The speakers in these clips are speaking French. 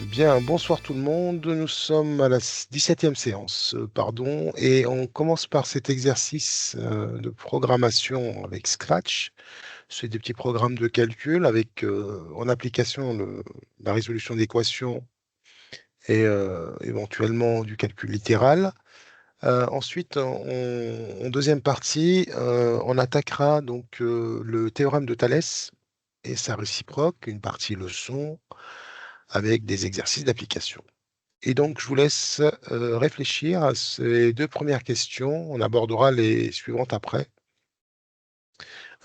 Bien, bonsoir tout le monde. Nous sommes à la 17e séance, pardon, et on commence par cet exercice de programmation avec Scratch. C'est des petits programmes de calcul avec en application la résolution d'équations et éventuellement du calcul littéral. Ensuite, en deuxième partie, on attaquera donc le théorème de Thalès et sa réciproque, une partie leçon avec des exercices d'application. Et donc, je vous laisse réfléchir à ces deux premières questions. On abordera les suivantes après.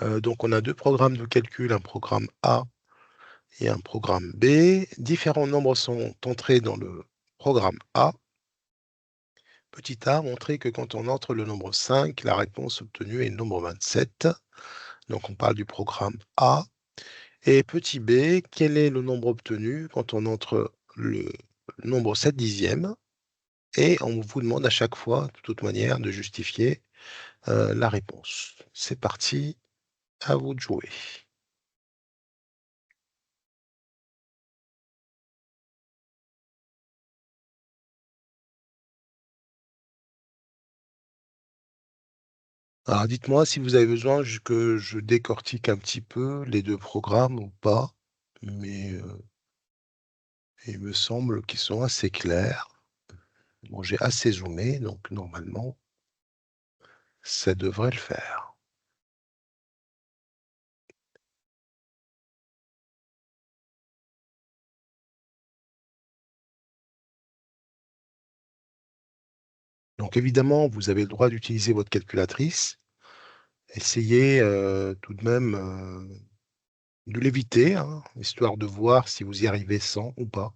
Donc, on a deux programmes de calcul, un programme A et un programme B. Différents nombres sont entrés dans le programme A. Petit a, montrer que quand on entre le nombre 5, la réponse obtenue est le nombre 27. Donc, on parle du programme A. Et petit b, quel est le nombre obtenu quand on entre le nombre 7 dixièmes? Et on vous demande à chaque fois, de toute manière, de justifier la réponse. C'est parti, à vous de jouer. Alors dites-moi si vous avez besoin que je décortique un petit peu les 2 programmes ou pas, mais il me semble qu'ils sont assez clairs. Bon, j'ai assez zoomé, donc normalement, ça devrait le faire. Donc évidemment, vous avez le droit d'utiliser votre calculatrice. Essayez, tout de même, de l'éviter, hein, histoire de voir si vous y arrivez sans ou pas.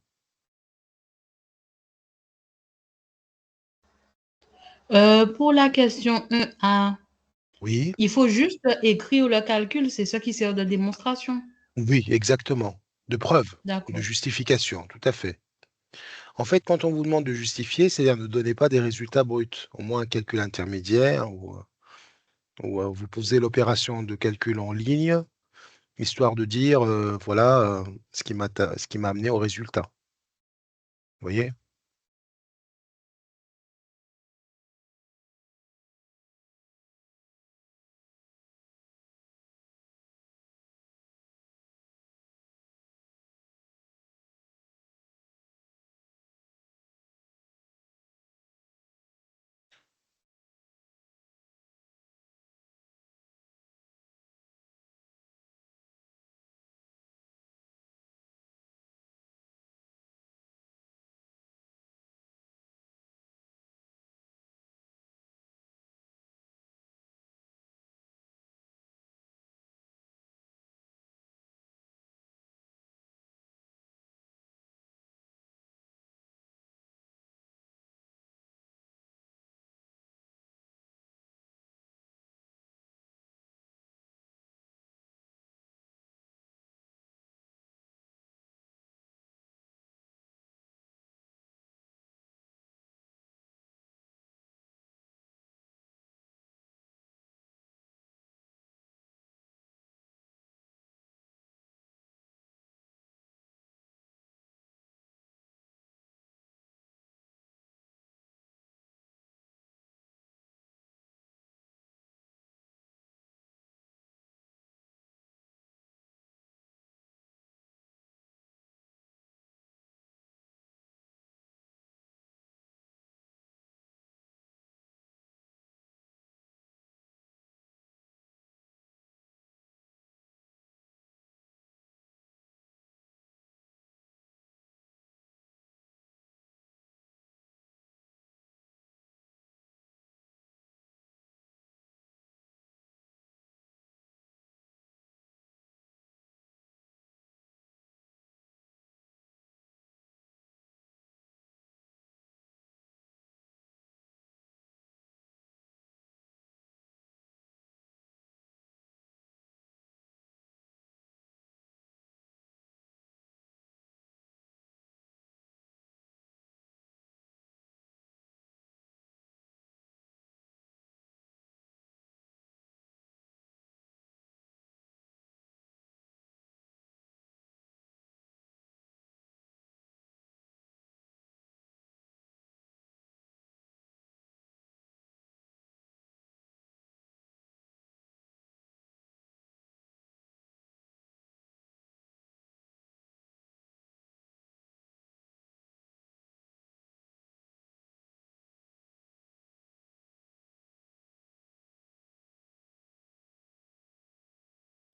Pour la question 1A, Oui, il faut juste écrire le calcul, c'est ce qui sert de démonstration. oui, exactement. De preuve, de D'accord. justification, tout à fait. En fait, quand on vous demande de justifier, c'est-à-dire ne donnez pas des résultats bruts, au moins un calcul intermédiaire ou vous posez l'opération de calcul en ligne, histoire de dire, voilà, ce qui m'a amené au résultat. Vous voyez?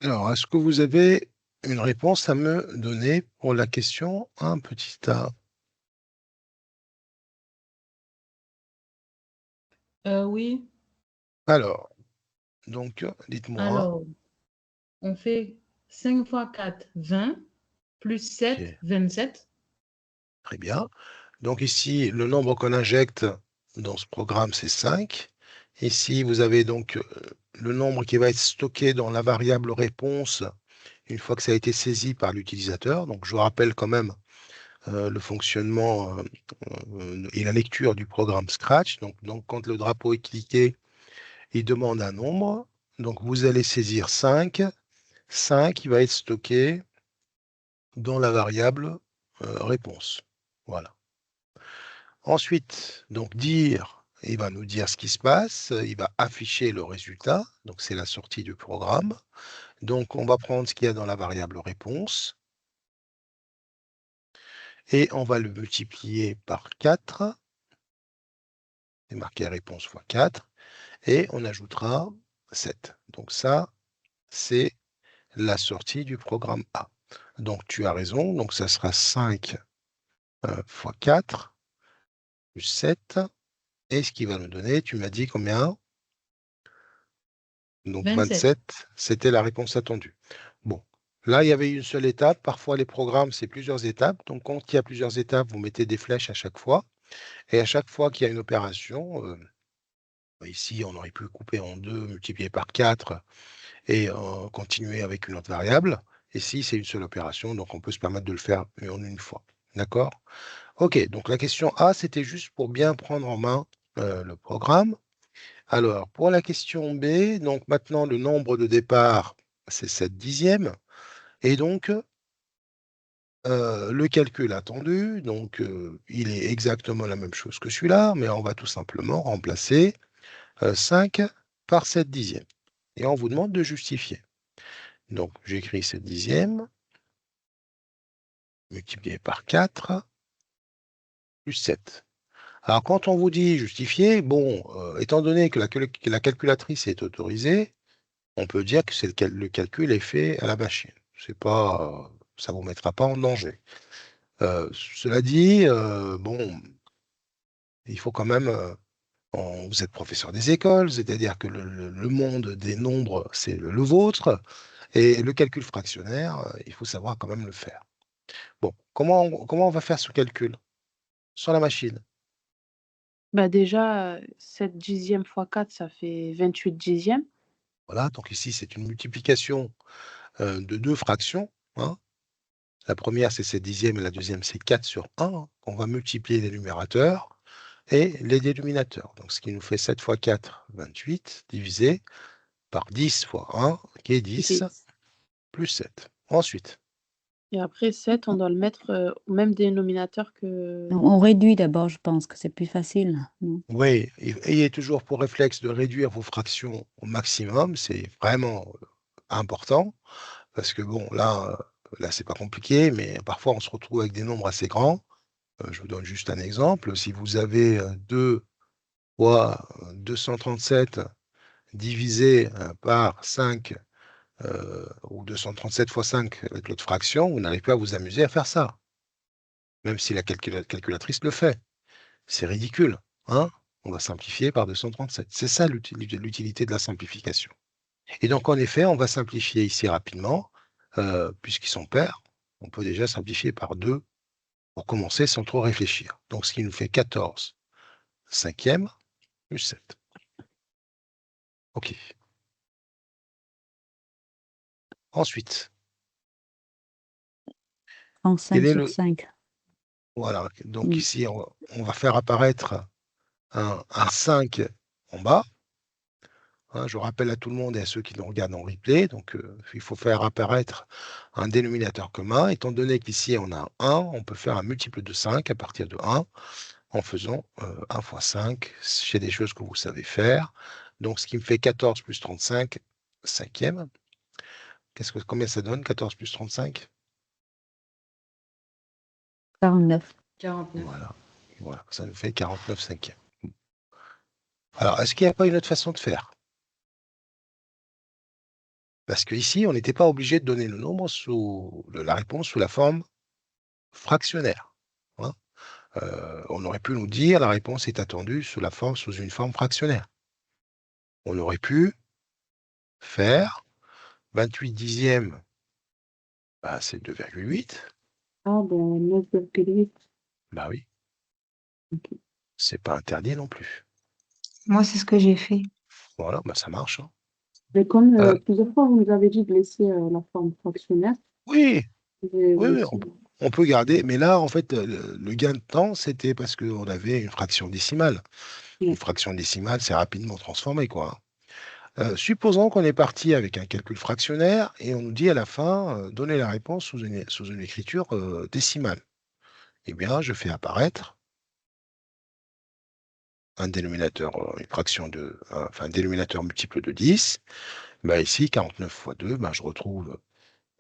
Alors, est-ce que vous avez une réponse à me donner pour la question un petit a? Oui. Alors, donc, dites-moi. Alors, on fait 5 fois 4, 20, plus 7, Ok, 27. très bien. Donc ici, le nombre qu'on injecte dans ce programme, c'est 5. Ici, vous avez donc le nombre qui va être stocké dans la variable réponse une fois que ça a été saisi par l'utilisateur. Donc, je vous rappelle quand même le fonctionnement et la lecture du programme Scratch. Donc, quand le drapeau est cliqué, il demande un nombre. Donc, vous allez saisir 5. 5, il va être stocké dans la variable réponse. Voilà. Ensuite, donc dire, il va nous dire ce qui se passe, il va afficher le résultat, donc c'est la sortie du programme. Donc on va prendre ce qu'il y a dans la variable réponse et on va le multiplier par 4, c'est marqué réponse fois 4, et on ajoutera 7. Donc ça, c'est la sortie du programme A. Donc tu as raison, donc ça sera 5 fois 4 plus 7, et ce qui va nous donner, tu m'as dit combien? Donc 27. 27, c'était la réponse attendue. Bon, là, il y avait une seule étape. Parfois, les programmes, c'est plusieurs étapes. Donc, quand il y a plusieurs étapes, vous mettez des flèches à chaque fois. Et à chaque fois qu'il y a une opération, ici, on aurait pu couper en deux, multiplier par 4 et continuer avec une autre variable. Ici, c'est une seule opération, donc on peut se permettre de le faire en une fois. D'accord? OK, donc la question A, c'était juste pour bien prendre en main le programme. Alors, pour la question B, donc maintenant le nombre de départ, c'est 7 dixièmes. Et donc, le calcul attendu, donc il est exactement la même chose que celui-là, mais on va tout simplement remplacer 5 par 7 dixièmes. Et on vous demande de justifier. Donc, j'écris 7 dixièmes multiplié par 4 plus 7. Alors, quand on vous dit justifier, bon, étant donné que la calculatrice est autorisée, on peut dire que le calcul est fait à la machine. C'est pas, ça vous mettra pas en danger. Cela dit, bon, il faut quand même, vous êtes professeur des écoles, c'est-à-dire que le monde des nombres, c'est le vôtre, et le calcul fractionnaire, il faut savoir quand même le faire. Bon, comment on va faire ce calcul? Sur la machine. Bah déjà, 7 dixièmes fois 4, ça fait 28 dixièmes. Voilà, donc ici, c'est une multiplication de deux fractions, hein. La première, c'est 7 dixièmes et la deuxième, c'est 4 sur 1, hein. On va multiplier les numérateurs et les dénominateurs. Donc, ce qui nous fait 7 fois 4, 28, divisé par 10 fois 1, qui est 10, 10. plus 7. Ensuite, Et après 7, on doit le mettre au même dénominateur que... On réduit d'abord, je pense que c'est plus facile, non? oui, ayez toujours pour réflexe de réduire vos fractions au maximum. C'est vraiment important parce que bon, là, c'est pas compliqué, mais parfois on se retrouve avec des nombres assez grands. Je vous donne juste un exemple. Si vous avez 2 fois 237 divisé par 5 ou 237 fois 5 avec l'autre fraction, vous n'arrivez pas à vous amuser à faire ça, même si la calculatrice le fait. C'est ridicule, hein? On va simplifier par 237. C'est ça l'utilité de la simplification. Et donc, en effet, on va simplifier ici rapidement, puisqu'ils sont pairs. On peut déjà simplifier par 2 pour commencer sans trop réfléchir. Donc, ce qui nous fait 14 cinquièmes plus 7. OK. Ensuite, 35 quel est sur le... 5. Voilà, donc ici, on va faire apparaître un 5 en bas. Hein, je rappelle à tout le monde et à ceux qui nous regardent en replay, donc il faut faire apparaître un dénominateur commun. Étant donné qu'ici on a 1, on peut faire un multiple de 5 à partir de 1 en faisant 1 fois 5. C'est des choses que vous savez faire. Donc ce qui me fait 14 plus 35 cinquième. Combien ça donne 14 plus 35? 49. 49. Voilà, ça nous fait 49 cinquièmes. Alors, est-ce qu'il n'y a pas une autre façon de faire? Parce qu'ici, on n'était pas obligé de donner le nombre la réponse sous la forme fractionnaire. Hein. On aurait pu nous dire la réponse est attendue sous une forme fractionnaire. On aurait pu faire 28 dixièmes, bah, c'est 2,8. Ah, ben 9,8. Bah oui, Ok. c'est pas interdit non plus. Moi, c'est ce que j'ai fait. Voilà, bah ça marche. Hein. Mais comme Euh, plusieurs fois, vous nous avez dit de laisser la forme fractionnaire, oui, j'ai oui, oui, aussi. on peut garder, mais là, en fait, le gain de temps, c'était parce qu'on avait une fraction décimale. Une Ouais. fraction décimale, c'est rapidement transformé, quoi. Supposons qu'on est parti avec un calcul fractionnaire et on nous dit à la fin, donnez la réponse sous une écriture décimale. Eh bien, je fais apparaître un dénominateur, une fraction enfin, un dénominateur multiple de 10. Bah, ici, 49 fois 2, bah, je retrouve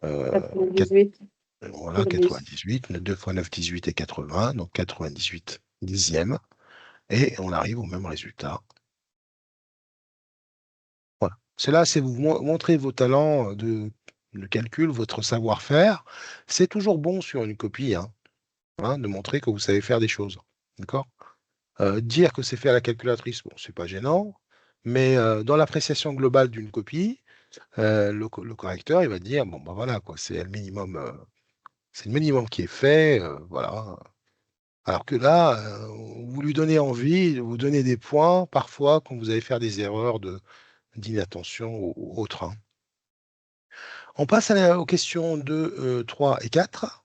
98. voilà, 98, 2 fois 9, 18 et 80, donc 98 dixièmes, et on arrive au même résultat. Voilà. C'est là, c'est vous montrer vos talents de calcul, votre savoir-faire. C'est toujours bon sur une copie, hein, de montrer que vous savez faire des choses. D'accord? Dire que c'est fait à la calculatrice, bon, c'est pas gênant, mais dans l'appréciation globale d'une copie, le correcteur, il va dire, bon, ben voilà, quoi, c'est le minimum qui est fait, voilà. Alors que là, vous lui donnez envie, vous donnez des points, parfois, quand vous allez faire des erreurs d'inattention ou autres. Hein. On passe aux questions 2, 3 et 4.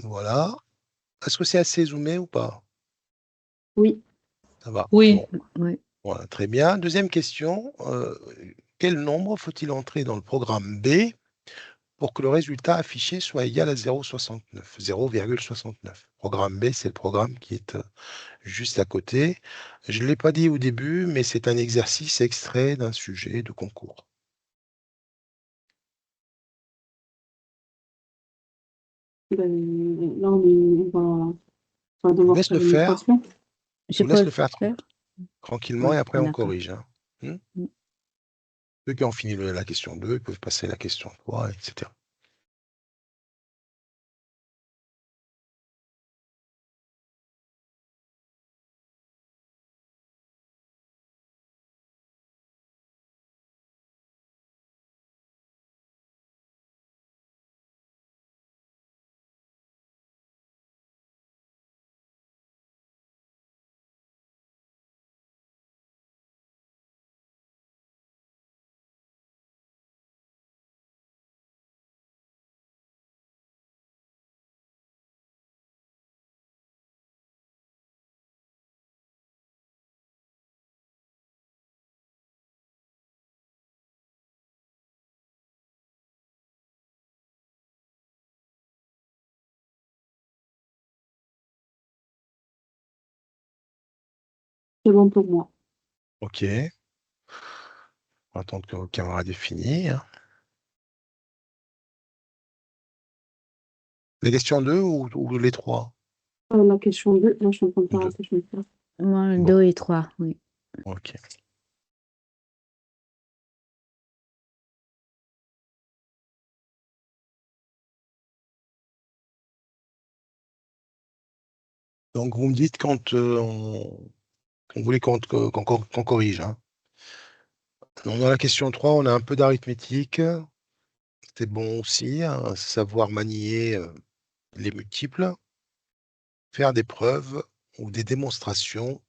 Voilà. Est-ce que c'est assez zoomé ou pas? Oui. Ça va. Oui. Bon. Oui. Voilà, très bien. Deuxième question. Quel nombre faut-il entrer dans le programme B pour que le résultat affiché soit égal à 0,69? 0,69. Programme B, c'est le programme qui est juste à côté. Je ne l'ai pas dit au début, mais c'est un exercice extrait d'un sujet de concours. Ben, là, on va Je vous devoir laisse faire le une faire. équation. Je Je vous laisse peux le faire faire? tranquillement et Oui, après on d'accord. corrige. Hein. Mm. Ceux qui ont fini la question 2, ils peuvent passer à la question 3, etc. C'est bon pour moi. Ok. On va attendre que vos camarades aient fini. Hein. Les questions 2 ou les 3? La question 2, là, je suis en train de faire la 2. question 3. Moi, Bon, 2 et 3, oui. ok. Donc, vous me dites quand on voulait qu'on corrige. Hein. Donc, dans la question 3, on a un peu d'arithmétique. C'est bon aussi, hein, savoir manier les multiples, faire des preuves ou des démonstrations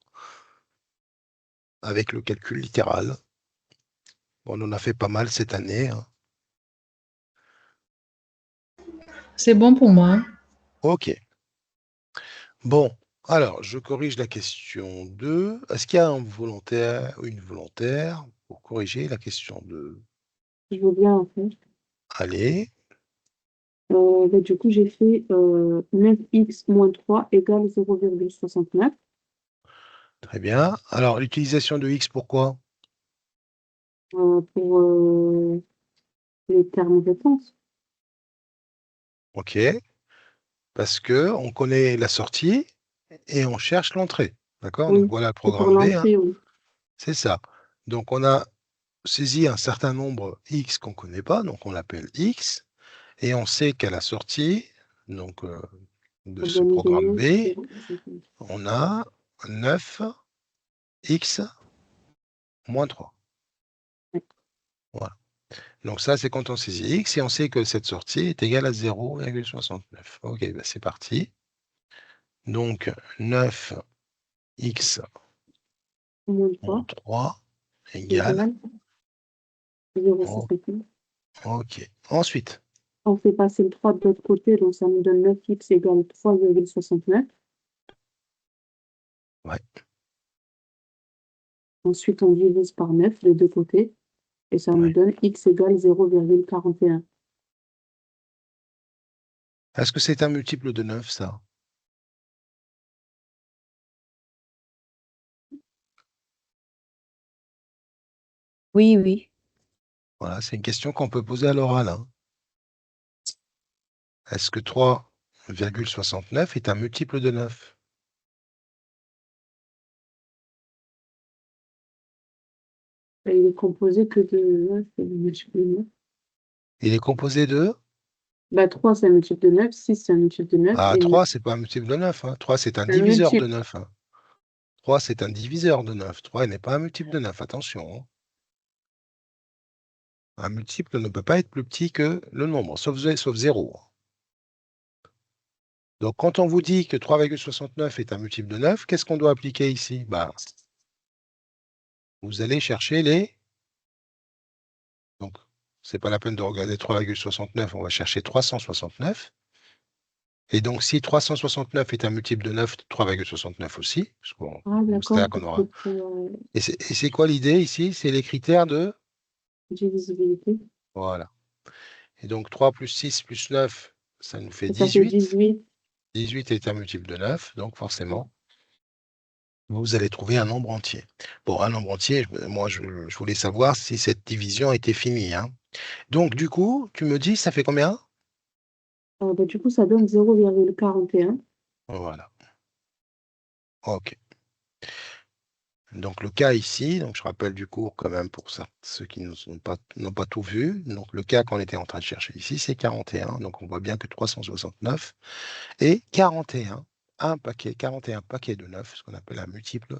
avec le calcul littéral. On en a fait pas mal cette année. Hein. C'est bon pour moi. Ok. Bon, alors, je corrige la question 2. Est-ce qu'il y a un volontaire ou une volontaire pour corriger la question 2? Je veux bien en faire. Allez, Ben, du coup, j'ai fait 9x moins 3 égale 0,69 très bien. Alors, l'utilisation de x, pourquoi? pour les termes réponses. Ok, parce que on connaît la sortie et on cherche l'entrée. D'accord? Donc, Oui, voilà le c'est pour programme B. Hein. l'entrée, oui. C'est ça. Donc, on a saisit un certain nombre X qu'on ne connaît pas, donc on l'appelle X, et on sait qu'à la sortie donc, de Ça ce donne programme 9, B, 0,69. on a 9X moins 3. Ouais. Voilà. Donc ça, c'est quand on saisit X, et on sait que cette sortie est égale à 0,69. Ok, ben c'est parti. Donc 9X Moins moins 3 3 égale. égale Oh, 0,69. ok. Ensuite, On fait passer le 3 de l'autre côté, donc ça nous donne 9x égale 3,69. ouais. Ensuite, on divise par 9 les deux côtés, et ça nous Ouais. donne x égale 0,41. Est-ce que c'est un multiple de 9, ça? Oui, oui. Voilà, c'est une question qu'on peut poser à l'oral, hein. Est-ce que 3,69 est un multiple de 9? Et il est composé que de 9 et de multiple de 9. Il est composé de... Bah, 3, c'est un multiple de 9, 6, c'est un multiple de 9, Ah, et 9, 3, c'est pas un multiple de 9, hein. 3, c'est un c'est un diviseur de multiple. 9, hein. 3, c'est un diviseur de 9. 3 n'est pas un multiple de 9, attention, hein. Un multiple ne peut pas être plus petit que le nombre, sauf 0. Donc, quand on vous dit que 3,69 est un multiple de 9, qu'est-ce qu'on doit appliquer ici? Bah, vous allez chercher les... Donc, c'est pas la peine de regarder 3,69, on va chercher 369. Et donc, si 369 est un multiple de 9, 3,69 aussi, parce qu'on Ah, c'est là d'accord, qu'on aura. pour Et c'est quoi l'idée ici? C'est les critères de... divisibilité. Voilà. Et donc, 3 plus 6 plus 9, ça nous fait Et ça fait 18. 18. 18 est un multiple de 9, donc forcément, vous allez trouver un nombre entier. Bon, un nombre entier, moi, je voulais savoir si cette division était finie, hein. Donc, du coup, tu me dis, ça fait combien? Bah, du coup, ça donne 0,41. Voilà. OK. Donc, le cas ici, donc je rappelle du cours quand même pour ça, ceux qui n'ont pas tout vu. Donc, le cas qu'on était en train de chercher ici, c'est 41. Donc, on voit bien que 369 et 41, 41 paquets de 9, ce qu'on appelle un multiple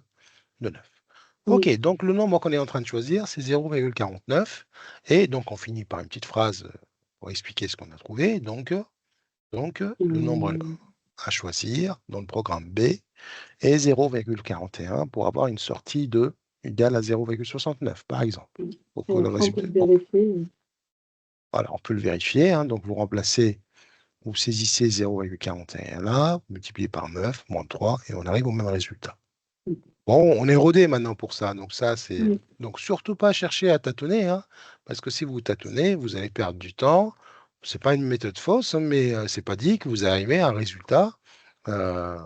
de 9. OK, Oui. donc le nombre qu'on est en train de choisir, c'est 0,49. Et donc, on finit par une petite phrase pour expliquer ce qu'on a trouvé. Donc, le nombre à choisir dans le programme B est 0,41 pour avoir une sortie de égale à 0,69, par exemple. Pour Et que le après, on peut résultat, le vérifier. voilà, on peut le vérifier, hein. Donc, vous remplacez, vous saisissez 0,41 là, vous multipliez par 9, moins 3, et on arrive au même résultat. Bon, on est rodé maintenant pour ça. Donc, ça, c'est. Oui. Donc, surtout pas chercher à tâtonner, hein, parce que si vous tâtonnez, vous allez perdre du temps. C'est pas une méthode fausse, hein, mais c'est pas dit que vous arrivez à un résultat euh,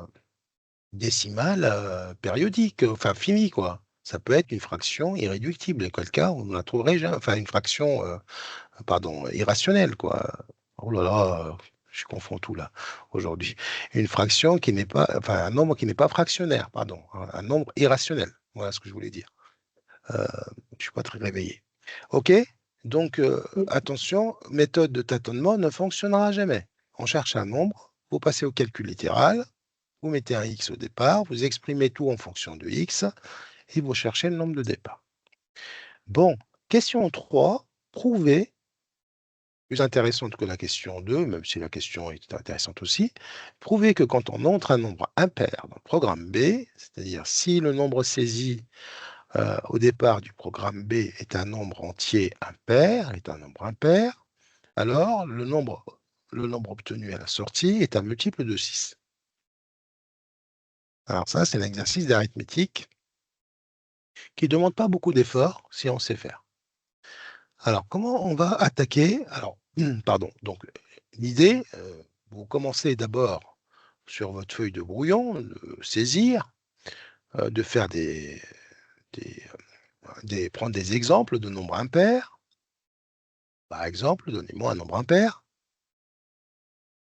décimal périodique, enfin fini, quoi. Ça peut être une fraction irréductible, auquel cas on ne la trouverait jamais, enfin une fraction, pardon, irrationnelle, quoi. Oh là là, je confonds tout là, aujourd'hui. Une fraction qui n'est pas, enfin un nombre qui n'est pas fractionnaire, pardon, un nombre irrationnel. Voilà ce que je voulais dire. Je ne suis pas très réveillé. OK? Donc, Oui. attention, méthode de tâtonnement ne fonctionnera jamais. On cherche un nombre, vous passez au calcul littéral, vous mettez un x au départ, vous exprimez tout en fonction de x, et vous cherchez le nombre de départ. Bon, question 3, prouvez, plus intéressante que la question 2, même si la question est intéressante aussi, prouvez que quand on entre un nombre impair dans le programme B, c'est-à-dire si le nombre saisi au départ du programme B est un nombre entier impair, alors le nombre obtenu à la sortie est un multiple de 6. Alors ça, c'est l'exercice d'arithmétique qui ne demande pas beaucoup d'efforts si on sait faire. Alors, comment on va attaquer? Alors, pardon, donc l'idée, vous commencez d'abord sur votre feuille de brouillon, de saisir, de faire prendre des exemples de nombres impairs. Par exemple, donnez-moi un nombre impair.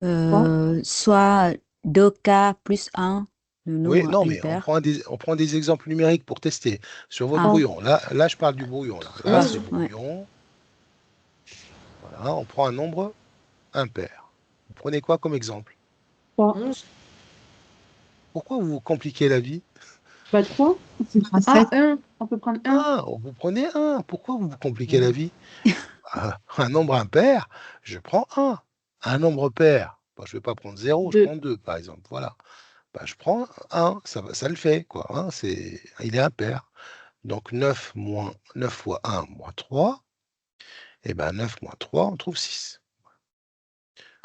Quoi? Soit 2K plus 1, le Oui, nombre non, mais impair. on prend des exemples numériques pour tester. Sur votre Ah. brouillon, là, je parle du brouillon. Là, Ouais, c'est ouais. brouillon. Voilà, on prend un nombre impair. Vous prenez quoi comme exemple? 3. 11. Pourquoi vous vous compliquez la vie? Bah, 3. Ah, Ah, 7. 1. On peut prendre 1. Ah, vous prenez un. Pourquoi vous vous compliquez la vie? Un nombre impair, je prends un. Un nombre pair, bah, je ne vais pas prendre 0, je 2. prends 2, par exemple. Voilà. Bah, je prends 1, ça le fait, quoi. Hein, il est impair. Donc 9 fois 1 moins 3, et ben 9 moins 3, on trouve 6.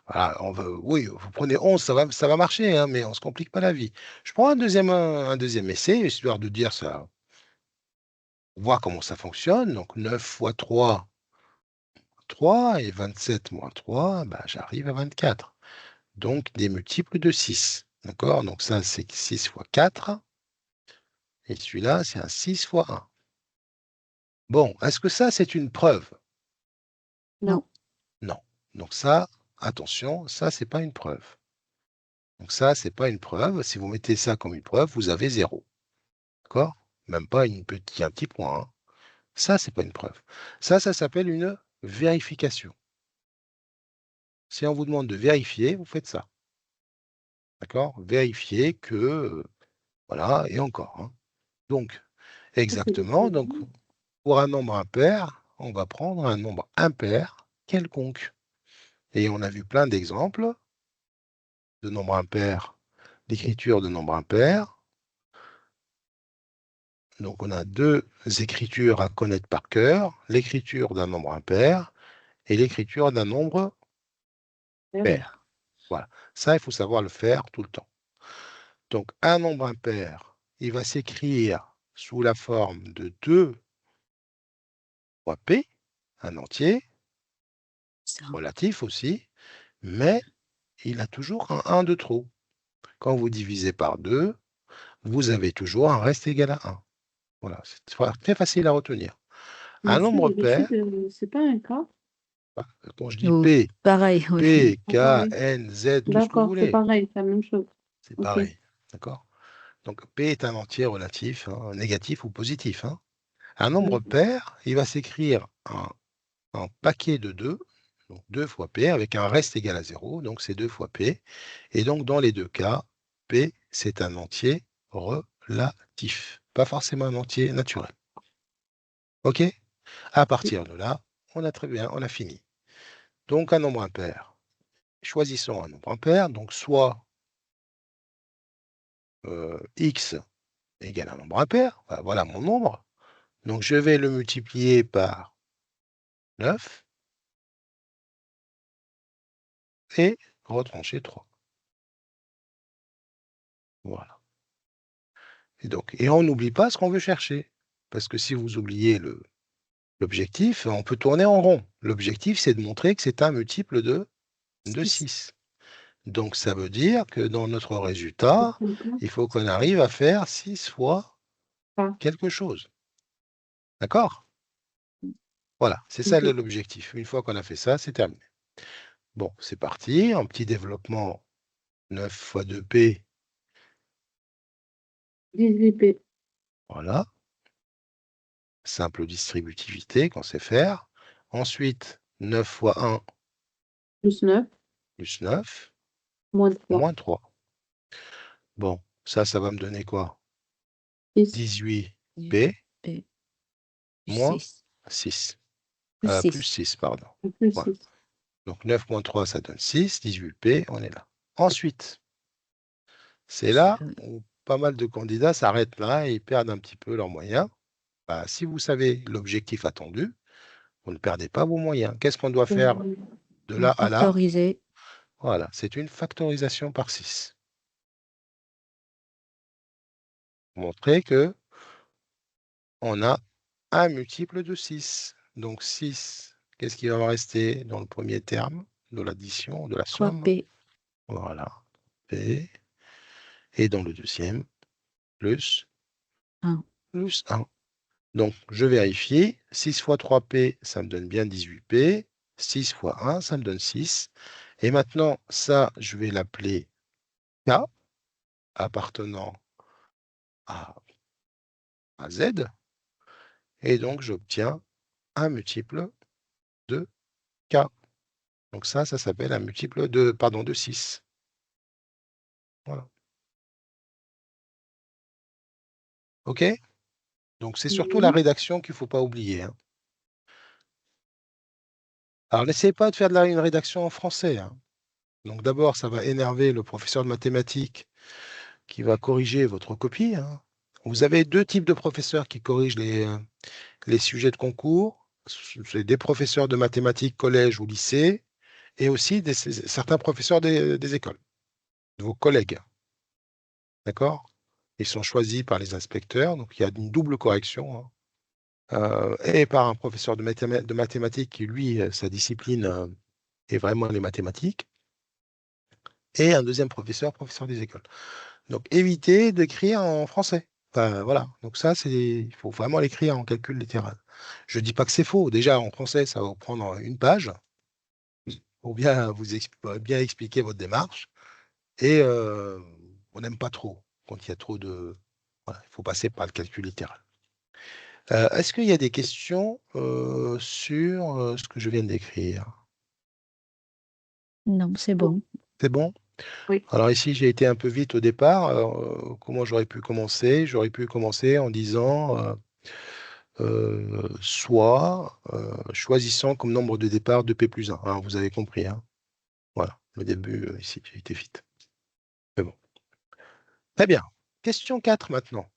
Voilà, oui, vous prenez 11, ça va marcher, hein, mais on ne se complique pas la vie. Je prends un deuxième essai, histoire de dire ça, voir comment ça fonctionne. Donc 9 fois 3, 3, et 27 moins 3, bah, j'arrive à 24. Donc des multiples de 6. D'accord? Donc ça, c'est 6 fois 4. Et celui-là, c'est un 6 fois 1. Bon, est-ce que ça, c'est une preuve? Non. Non. Donc ça, attention, ça, c'est pas une preuve. Donc ça, c'est pas une preuve. Si vous mettez ça comme une preuve, vous avez 0. D'accord? Même pas un petit point. Hein. Ça, c'est pas une preuve. Ça s'appelle une vérification. Si on vous demande de vérifier, vous faites ça. D'accord? Vérifier que, voilà, et encore. Hein. Donc, exactement. Donc, pour un nombre impair, on va prendre un nombre impair quelconque. Et on a vu plein d'exemples de nombres impairs, d'écriture de nombres impairs. Donc, on a deux écritures à connaître par cœur, l'écriture d'un nombre impair et l'écriture d'un nombre pair. Voilà. Ça, il faut savoir le faire tout le temps. Donc, un nombre impair, il va s'écrire sous la forme de 2 fois P, un entier, Ça. relatif aussi, mais il a toujours un 1 de trop. Quand vous divisez par 2, vous avez toujours un reste égal à 1. Voilà, c'est très facile à retenir. Un Mais ça, nombre pair, d'habitude, c'est pas un cas. quand je dis Oh, P, pareil, oui. P, K, Ah, pareil. N, Z, tout ce que vous D'accord, c'est voulez, pareil, c'est la même chose. c'est Ok. pareil. D'accord? Donc P est un entier relatif, hein, négatif ou positif. Hein. Un nombre Oui. pair, il va s'écrire en paquet de 2, donc 2 fois P, avec un reste égal à 0, donc c'est 2 fois P. Et donc dans les deux cas, P, c'est un entier relatif, pas forcément un entier naturel. OK? À partir de là, on a très bien, on a fini. Donc un nombre impair. Choisissons un nombre impair, donc soit x égale un nombre impair, voilà mon nombre. Donc je vais le multiplier par 9 et retrancher 3. Voilà. Et on n'oublie pas ce qu'on veut chercher. Parce que si vous oubliez l'objectif, on peut tourner en rond. L'objectif, c'est de montrer que c'est un multiple de 6. Donc ça veut dire que dans notre résultat, il faut qu'on arrive à faire 6 fois Ah. quelque chose. D'accord? Voilà, c'est ça Ok. l'objectif. Une fois qu'on a fait ça, c'est terminé. Bon, c'est parti. Un petit développement 9 fois 2p. 18p. Voilà. Simple distributivité qu'on sait faire. Ensuite, 9 fois 1 Plus 9. plus 9 Moins 3. moins 3. Bon, ça va me donner quoi? 6. 18p P. moins 6. 6. Plus Plus 6. 6, pardon. Plus Voilà. 6. Donc 9 moins 3, ça donne 6. 18p, on est là. Ensuite, c'est là où pas mal de candidats s'arrêtent là et perdent un petit peu leurs moyens. Bah, si vous savez l'objectif attendu, vous ne perdez pas vos moyens. Qu'est-ce qu'on doit faire de là à là? Factoriser. Voilà, c'est une factorisation par 6. Montrer que on a un multiple de 6. Donc 6, qu'est-ce qui va me rester dans le premier terme de l'addition, de la somme? 3P. Voilà, P. Et dans le deuxième, plus 1. plus 1. Donc, je vérifie. 6 fois 3P, ça me donne bien 18P. 6 fois 1, ça me donne 6. Et maintenant, ça, je vais l'appeler K. appartenant à Z, et donc j'obtiens un multiple de K. Donc ça s'appelle un multiple de 6. Voilà. OK? Donc c'est surtout la Oui. rédaction qu'il ne faut pas oublier, hein. Alors n'essayez pas de faire une rédaction en français, hein. Donc d'abord, ça va énerver le professeur de mathématiques qui va corriger votre copie, hein. Vous avez 2 types de professeurs qui corrigent les sujets de concours. C'est des professeurs de mathématiques collège ou lycée, et aussi certains professeurs des écoles, de vos collègues. D'accord? Ils sont choisis par les inspecteurs, donc il y a une double correction, hein. Et par un professeur de mathématiques qui, lui, sa discipline est vraiment les mathématiques, et un deuxième professeur des écoles. Donc évitez d'écrire en français. Enfin, voilà. Donc ça, il faut vraiment l'écrire en calcul littéral. Je ne dis pas que c'est faux. Déjà, en français, ça va vous prendre une page pour bien bien expliquer votre démarche. Et on n'aime pas trop quand il y a trop de... Voilà, il faut passer par le calcul littéral. Est-ce qu'il y a des questions sur ce que je viens d'écrire? Non, c'est bon. C'est bon? Oui. Alors ici, j'ai été un peu vite au départ. Comment j'aurais pu commencer? J'aurais pu commencer en disant soit choisissant comme nombre de départ 2p plus 1. Hein, vous avez compris, hein? Voilà, le début, ici, j'ai été vite. Mais bon. Très bien. Question 4 maintenant.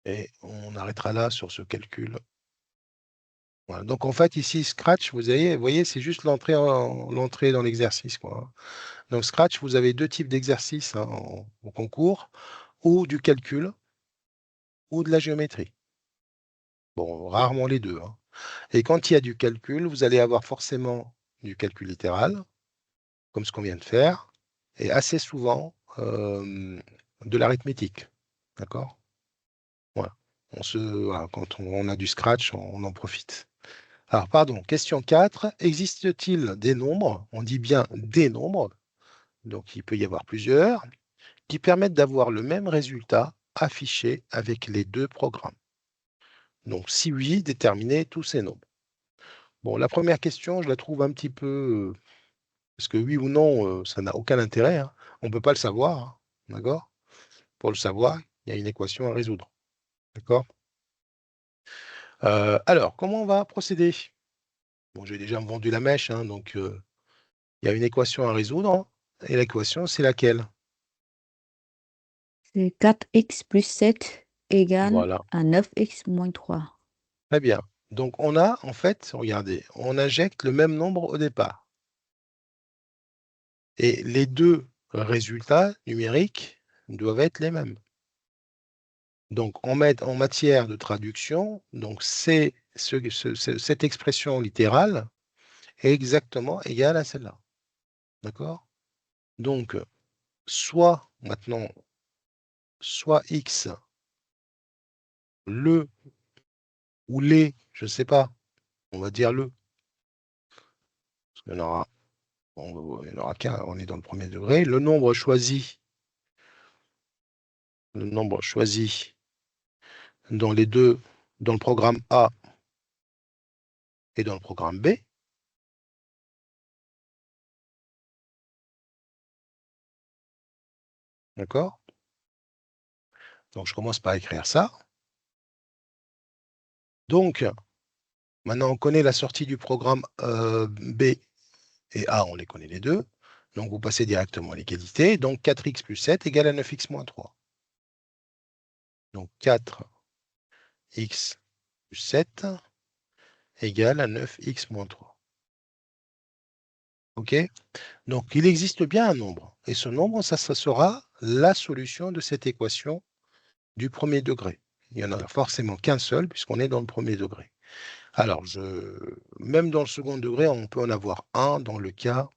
Et on arrêtera là sur ce calcul. Voilà. Donc en fait, ici, Scratch, vous voyez, c'est juste l'entrée dans l'exercice, quoi, hein. Donc Scratch, vous avez 2 types d'exercices, hein, au concours, ou du calcul, ou de la géométrie. Bon, rarement les deux, hein. Et quand il y a du calcul, vous allez avoir forcément du calcul littéral, comme ce qu'on vient de faire, et assez souvent de l'arithmétique. D'accord? Voilà. Voilà, quand on a du Scratch, on en profite. Alors, pardon, question 4. Existe-t-il des nombres, on dit bien des nombres, donc il peut y avoir plusieurs, qui permettent d'avoir le même résultat affiché avec les 2 programmes? Donc, si oui, déterminez tous ces nombres. Bon, la première question, je la trouve un petit peu... parce que oui ou non, ça n'a aucun intérêt, hein. On ne peut pas le savoir, hein. D'accord? Pour le savoir, il y a une équation à résoudre. D'accord? Alors, comment on va procéder? Bon, j'ai déjà vendu la mèche, hein, donc il y a une équation à résoudre, et l'équation, c'est laquelle? C'est 4x plus 7 égale Voilà, à 9x moins 3. très bien. Donc, on a, en fait, regardez, on injecte le même nombre au départ. Et les 2 résultats numériques doivent être les mêmes. Donc, en matière de traduction, donc cette expression littérale est exactement égale à celle-là. D'accord? Donc, soit maintenant, soit x, le ou les, je ne sais pas, on va dire le, parce qu'il y en aura, il y en aura qu'un, on est dans le premier degré. Le nombre choisi dans les deux, dans le programme A et dans le programme B. D'accord? Donc, je commence par écrire ça. Donc, maintenant, on connaît la sortie du programme B et A, on les connaît les deux. Donc, vous passez directement à l'égalité. Donc, 4x plus 7 égale à 9x moins 3. Donc, 4x plus 7 égale à 9x moins 3. OK? Donc, il existe bien un nombre. Et ce nombre, ça sera la solution de cette équation du premier degré. Il n'y en a forcément qu'un seul, puisqu'on est dans le premier degré. Alors, même dans le second degré, on peut en avoir un dans le cas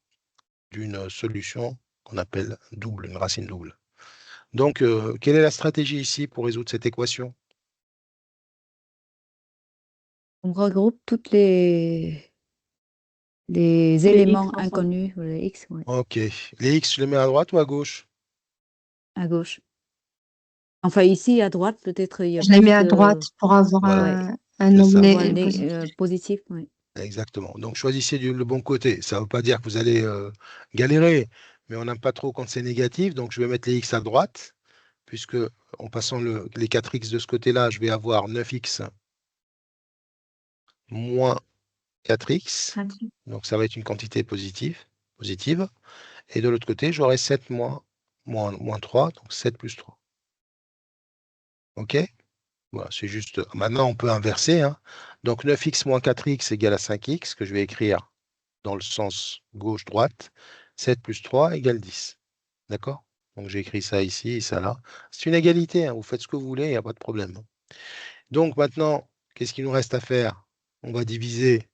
d'une solution qu'on appelle double, une racine double. Donc, quelle est la stratégie ici pour résoudre cette équation? On regroupe toutes les Les Les éléments X ensemble. inconnus, les X, ouais, Ok. Les X, je les mets à droite ou à gauche? à gauche. Enfin, ici, à droite, peut-être, il y a Je les plus mets à de... droite pour avoir Voilà. Ouais, un C'est nombre ça. avoir positif. positif, ouais. Exactement. Donc, choisissez le bon côté. Ça ne veut pas dire que vous allez galérer, mais on n'aime pas trop quand c'est négatif. Donc, je vais mettre les X à droite, puisque en passant les 4X de ce côté-là, je vais avoir 9X moins 4X. Donc, ça va être une quantité positive. Et de l'autre côté, j'aurai 7 moins 3, donc 7 plus 3. OK? Voilà, c'est juste. Maintenant, on peut inverser, hein. Donc, 9x moins 4x égale à 5x, que je vais écrire dans le sens gauche-droite. 7 plus 3 égale 10. D'accord? Donc, j'ai écrit ça ici et ça là. C'est une égalité, hein. Vous faites ce que vous voulez, il n'y a pas de problème. Donc, maintenant, qu'est-ce qu'il nous reste à faire? On va diviser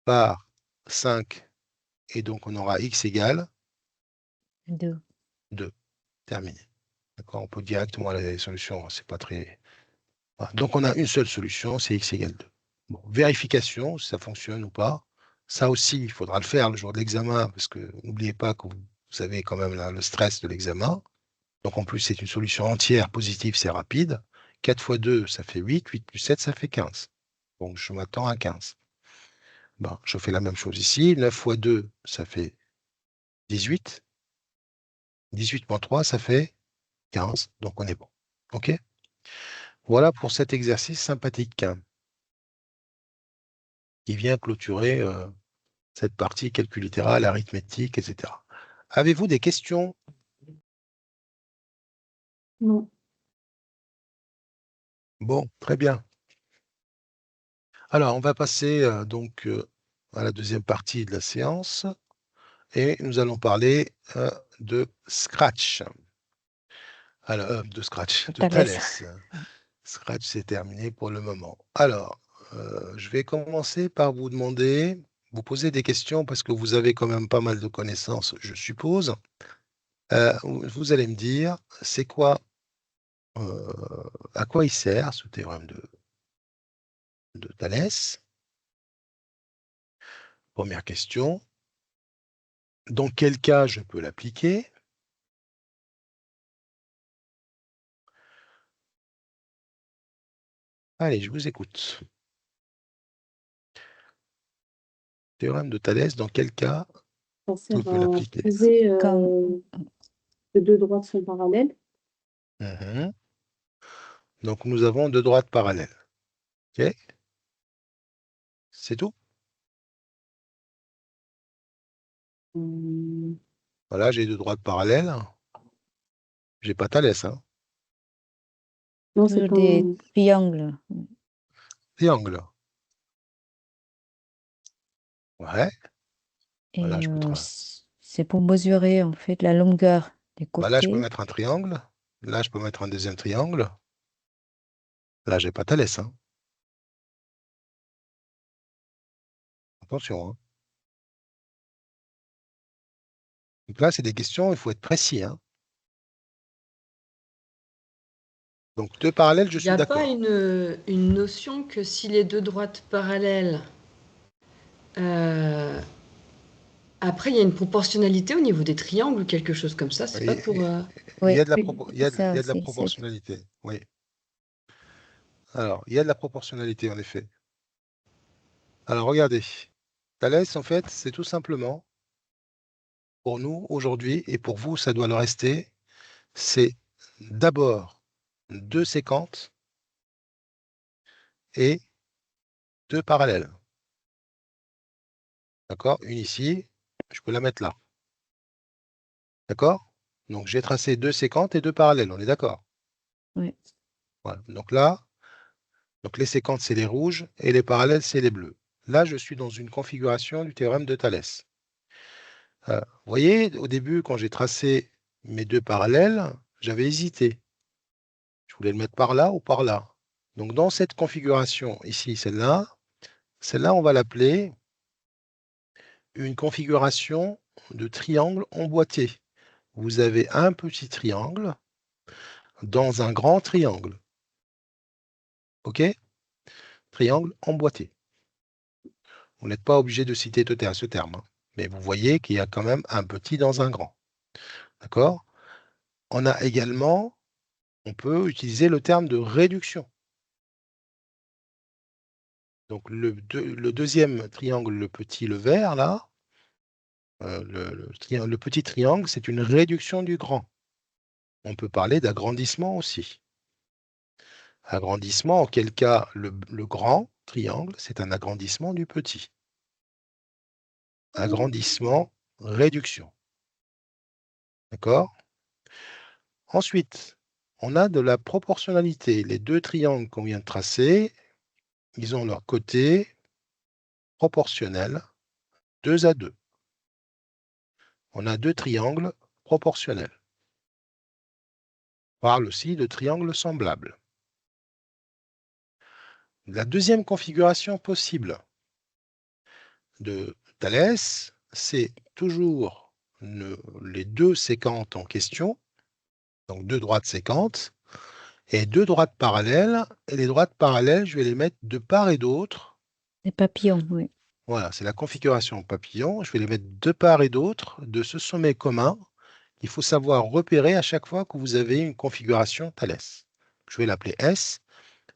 par 5 et donc on aura x égale 2. 2. Terminé. D'accord? On peut directement aller à la solution, c'est pas très. Voilà. Donc, on a une seule solution, c'est x égale 2. Bon, vérification, si ça fonctionne ou pas. Ça aussi, il faudra le faire le jour de l'examen, parce que n'oubliez pas que vous avez quand même le stress de l'examen. Donc, en plus, c'est une solution entière, positive, c'est rapide. 4 fois 2, ça fait 8. 8 plus 7, ça fait 15. Donc, je m'attends à 15. Bon, je fais la même chose ici. 9 fois 2, ça fait 18. 18 moins 3, ça fait 15. Donc, on est bon. OK? Voilà pour cet exercice sympathique, hein, qui vient clôturer cette partie calcul littéral, arithmétique, etc. Avez-vous des questions? Non. Bon, très bien. Alors, on va passer donc à la deuxième partie de la séance et nous allons parler de Scratch. Alors, de Scratch, de Thalès. Thalès. Scratch, c'est terminé pour le moment. Alors, je vais commencer par vous demander, vous poser des questions parce que vous avez quand même pas mal de connaissances, je suppose. Vous allez me dire, c'est quoi, à quoi il sert ce théorème de Thalès? Première question. Dans quel cas je peux l'appliquer? Allez, je vous écoute. Théorème de Thalès, dans quel cas Ça je sert peux à l'appliquer? prouver Comme... que deux droites sont parallèles. Mhm. Donc, nous avons deux droites parallèles. OK? C'est tout? Hum, Voilà, j'ai deux droites parallèles. J'ai pas Thalès, hein. Non, c'est Toujours pas des triangles. Triangle. Ouais. Voilà, Et je peux c'est pour mesurer, en fait, la longueur des Bah là, je peux côtés. mettre un triangle. Là, je peux mettre un deuxième triangle. Là, j'ai pas Thalès, hein. Attention, hein. Donc là, c'est des questions, il faut être précis, hein. Donc, deux parallèles, je Il n'y suis a d'accord. pas une notion que si les deux droites parallèles, après il y a une proportionnalité au niveau des triangles ou quelque chose comme ça, c'est pas pour... Il Oui, y a de la, Oui, il y a de- ça il y a de la aussi. proportionnalité, oui. Alors, il y a de la proportionnalité, en effet. Alors, regardez. Thalès, en fait, c'est tout simplement, pour nous, aujourd'hui, et pour vous, ça doit le rester, c'est d'abord deux séquentes et deux parallèles. D'accord? Une ici, je peux la mettre là. D'accord? Donc, j'ai tracé deux séquentes et deux parallèles, on est d'accord? Oui. Voilà. Donc là, donc les séquentes, c'est les rouges et les parallèles, c'est les bleus. Là, je suis dans une configuration du théorème de Thalès. Vous voyez, au début, quand j'ai tracé mes deux parallèles, j'avais hésité. Je voulais le mettre par là ou par là. Donc, dans cette configuration, ici, celle-là, on va l'appeler une configuration de triangle emboîté. Vous avez un petit triangle dans un grand triangle. OK? Triangle emboîté. Vous n'êtes pas obligé de citer ce terme, hein. Mais vous voyez qu'il y a quand même un petit dans un grand. D'accord? On a également, on peut utiliser le terme de réduction. Donc, le deuxième triangle, le petit, le vert, là, le petit triangle, c'est une réduction du grand. On peut parler d'agrandissement aussi. Agrandissement, auquel cas, le grand triangle, c'est un agrandissement du petit. Agrandissement, réduction. D'accord? Ensuite, on a de la proportionnalité. Les deux triangles qu'on vient de tracer, ils ont leur côté proportionnel, 2 à 2. On a deux triangles proportionnels. On parle aussi de triangles semblables. La deuxième configuration possible de Thalès, c'est toujours les deux séquentes en question, donc deux droites séquentes, et deux droites parallèles. Et les droites parallèles, je vais les mettre de part et d'autre. Des papillons, oui. Voilà, c'est la configuration papillon. Je vais les mettre de part et d'autre de ce sommet commun qu'il faut savoir repérer à chaque fois que vous avez une configuration Thalès. Je vais l'appeler S.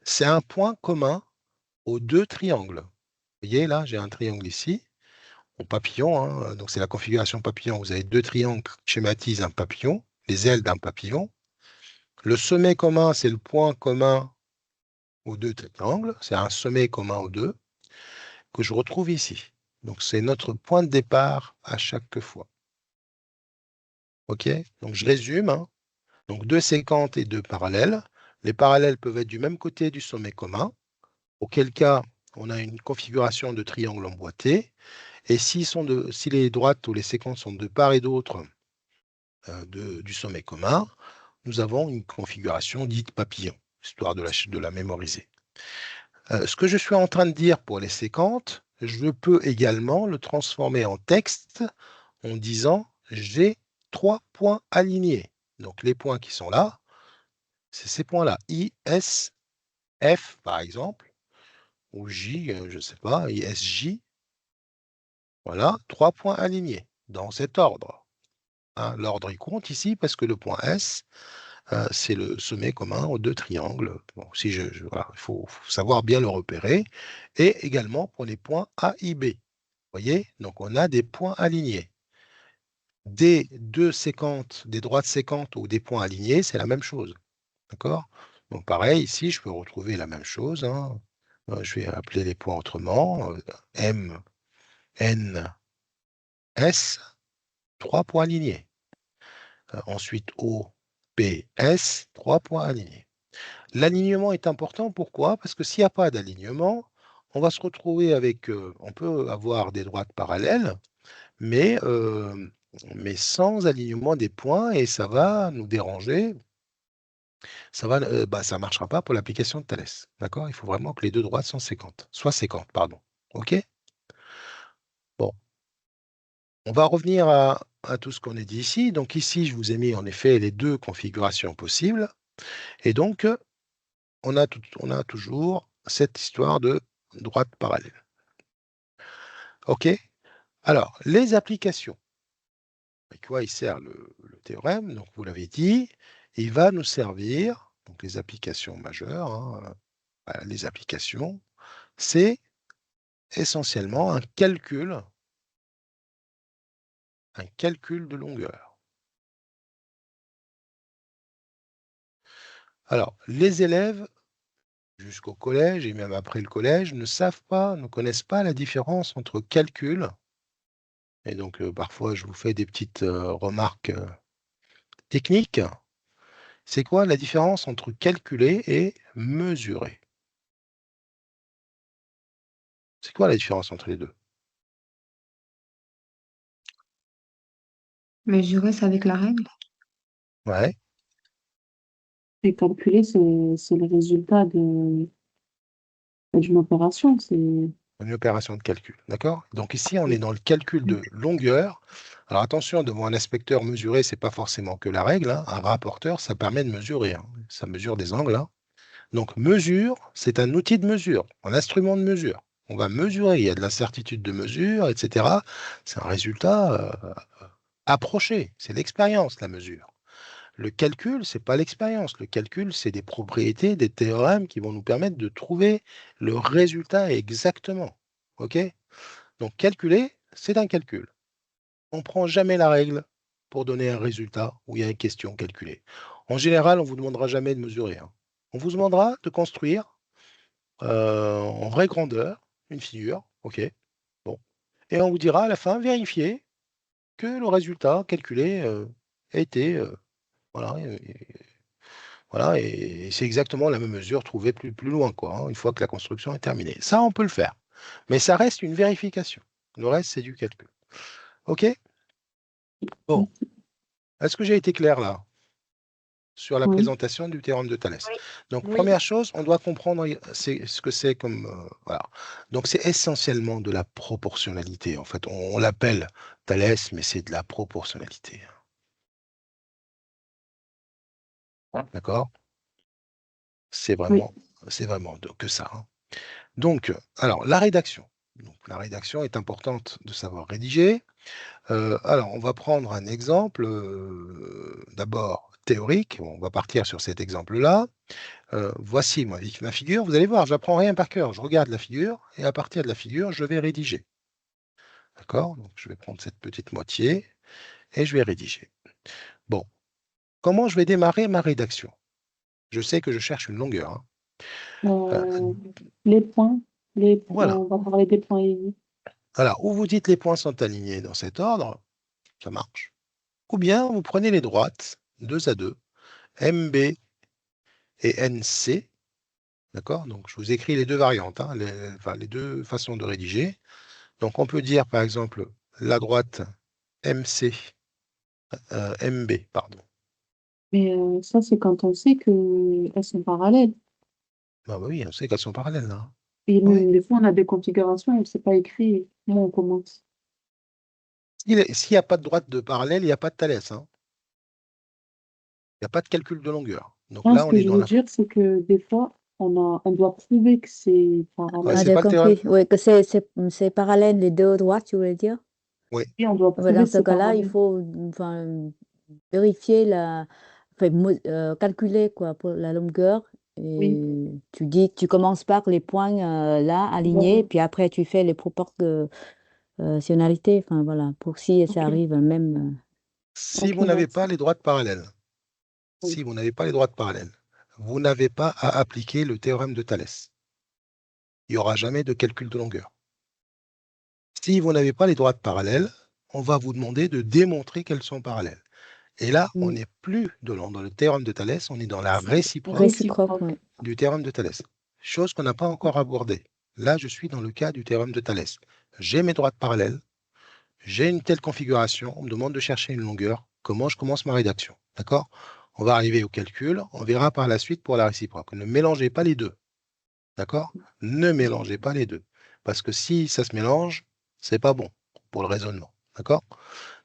C'est un point commun aux deux triangles. Vous voyez, là, j'ai un triangle ici, en papillon, hein, donc c'est la configuration papillon. Vous avez deux triangles qui schématisent un papillon, les ailes d'un papillon. Le sommet commun, c'est le point commun aux deux triangles. C'est un sommet commun aux deux que je retrouve ici. Donc, c'est notre point de départ à chaque fois. OK? Donc, je résume, hein. Donc, deux séquentes et deux parallèles. Les parallèles peuvent être du même côté du sommet commun, auquel cas, on a une configuration de triangle emboîté. Et si les droites ou les séquences sont de part et d'autre du sommet commun, nous avons une configuration dite papillon, histoire de la mémoriser. Ce que je suis en train de dire pour les séquentes, je peux également le transformer en texte en disant j'ai 3 points alignés. Donc les points qui sont là, c'est ces points-là, I, S, F par exemple, ou J, je ne sais pas, I, S, J. Voilà, 3 points alignés dans cet ordre. Hein, l'ordre il compte ici parce que le point S, c'est le sommet commun aux deux triangles. Bon, si voilà, il faut savoir bien le repérer. Et également pour les points A, I, B. Vous voyez, donc on a des points alignés. Des droites séquentes ou des points alignés, c'est la même chose. D'accord? Donc pareil, ici, je peux retrouver la même chose, hein. Je vais appeler les points autrement. M, N, S, 3 points alignés. Ensuite, O, P, S, 3 points alignés. L'alignement est important, pourquoi? Parce que s'il n'y a pas d'alignement, on va se retrouver avec, on peut avoir des droites parallèles, mais sans alignement des points, et ça va nous déranger. Ça ne marchera pas pour l'application de Thalès. D'accord? Il faut vraiment que les deux droites soient séquentes. Pardon. OK? Bon. On va revenir à tout ce qu'on a dit ici. Donc ici, je vous ai mis en effet les deux configurations possibles. Et donc, on a toujours cette histoire de droite parallèle. OK? Alors, les applications. À quoi il sert le théorème? Donc, vous l'avez dit, il va nous servir, donc les applications majeures, hein, les applications, c'est essentiellement un calcul de longueur. Alors, les élèves, jusqu'au collège et même après le collège, ne connaissent pas la différence entre calcul, et donc parfois je vous fais des petites remarques techniques. C'est quoi la différence entre calculer et mesurer? C'est quoi la différence entre les deux? Mesurer, c'est avec la règle. Ouais, Et calculer, c'est le résultat d'une opération. une opération de calcul, d'accord? Donc ici, on est dans le calcul de longueur. Alors attention, devant un inspecteur, mesurer, c'est pas forcément que la règle, hein. Un rapporteur, ça permet de mesurer, hein. Ça mesure des angles, hein. Donc mesure, c'est un outil de mesure, un instrument de mesure, On va mesurer, il y a de l'incertitude de mesure, etc. C'est un résultat approché, c'est l'expérience, la mesure. Le calcul, c'est pas l'expérience. Le calcul, c'est des propriétés, des théorèmes qui vont nous permettre de trouver le résultat exactement. OK? Donc, calculer, c'est un calcul. On ne prend jamais la règle pour donner un résultat où il y a une question calculée. En général, on ne vous demandera jamais de mesurer, hein. On vous demandera de construire en vraie grandeur une figure. OK? Bon. Et on vous dira à la fin, vérifiez que le résultat calculé a été voilà, voilà, et c'est exactement la même mesure trouvée plus loin, quoi, hein, une fois que la construction est terminée. Ça, on peut le faire. Mais ça reste une vérification. Le reste, c'est du calcul. OK? Bon. Est-ce que j'ai été clair là sur la Oui. présentation du théorème de Thalès? Oui. Donc, Oui. première chose, on doit comprendre ce que c'est comme... voilà. Donc, c'est essentiellement de la proportionnalité. En fait, on l'appelle Thalès, mais c'est de la proportionnalité. D'accord? C'est vraiment que ça, hein. Donc, alors, la rédaction. Donc, la rédaction est importante de savoir rédiger. Alors, on va prendre un exemple, d'abord théorique. On va partir sur cet exemple-là. Voici ma figure. Vous allez voir, je n'apprends rien par cœur. Je regarde la figure et à partir de la figure, je vais rédiger. D'accord? Donc, je vais prendre cette petite moitié et je vais rédiger. Bon, comment je vais démarrer ma rédaction? Je sais que je cherche une longueur, hein. Les points, Voilà. on va parler des points et Alors, ou vous dites les points sont alignés dans cet ordre, ça marche. Ou bien vous prenez les droites, 2 à 2, MB et NC, d'accord? Donc, je vous écris les deux variantes, hein, les deux façons de rédiger. Donc, on peut dire, par exemple, la droite MC, MB, pardon. Mais ça, c'est quand on sait qu'elles sont parallèles. Bah oui, on sait qu'elles sont parallèles, là, hein. Et Oui. même des fois, on a des configurations et c'est pas écrit. Comment on commence? S'il n'y a pas de droite de parallèle, il n'y a pas de Thalès, hein. Il n'y a pas de calcul de longueur. Donc Non, là, ce on que est je dans veux la... dire, c'est que des fois, on doit prouver que c'est Ouais, parallèle. c'est j'ai pas le théorème. compris. Oui, que c'est parallèle les deux droites, tu voulais dire? Oui. Et on doit Ouais, prouver dans que ce c'est cas-là, il parallèle. faut vérifier calculer quoi, pour la longueur. Oui. Et tu dis que tu commences par les points là, alignés, Voilà. puis après tu fais les proportionnalités. Enfin voilà, pour si ça Ok. arrive même. Si Ok, vous n'avez merci. pas les droites parallèles, Oui. si vous n'avez pas les droites parallèles, vous n'avez pas à appliquer le théorème de Thalès. Il n'y aura jamais de calcul de longueur. Si vous n'avez pas les droites parallèles, on va vous demander de démontrer qu'elles sont parallèles. Et là, on n'est plus dans le théorème de Thalès, on est dans la réciproque Réciproque, oui. du théorème de Thalès. Chose qu'on n'a pas encore abordée. Là, je suis dans le cas du théorème de Thalès. J'ai mes droites parallèles, j'ai une telle configuration, on me demande de chercher une longueur. Comment je commence ma rédaction? D'accord? On va arriver au calcul, on verra par la suite pour la réciproque. Ne mélangez pas les deux. D'accord? Ne mélangez pas les deux. Parce que si ça se mélange, c'est pas bon pour le raisonnement. D'accord?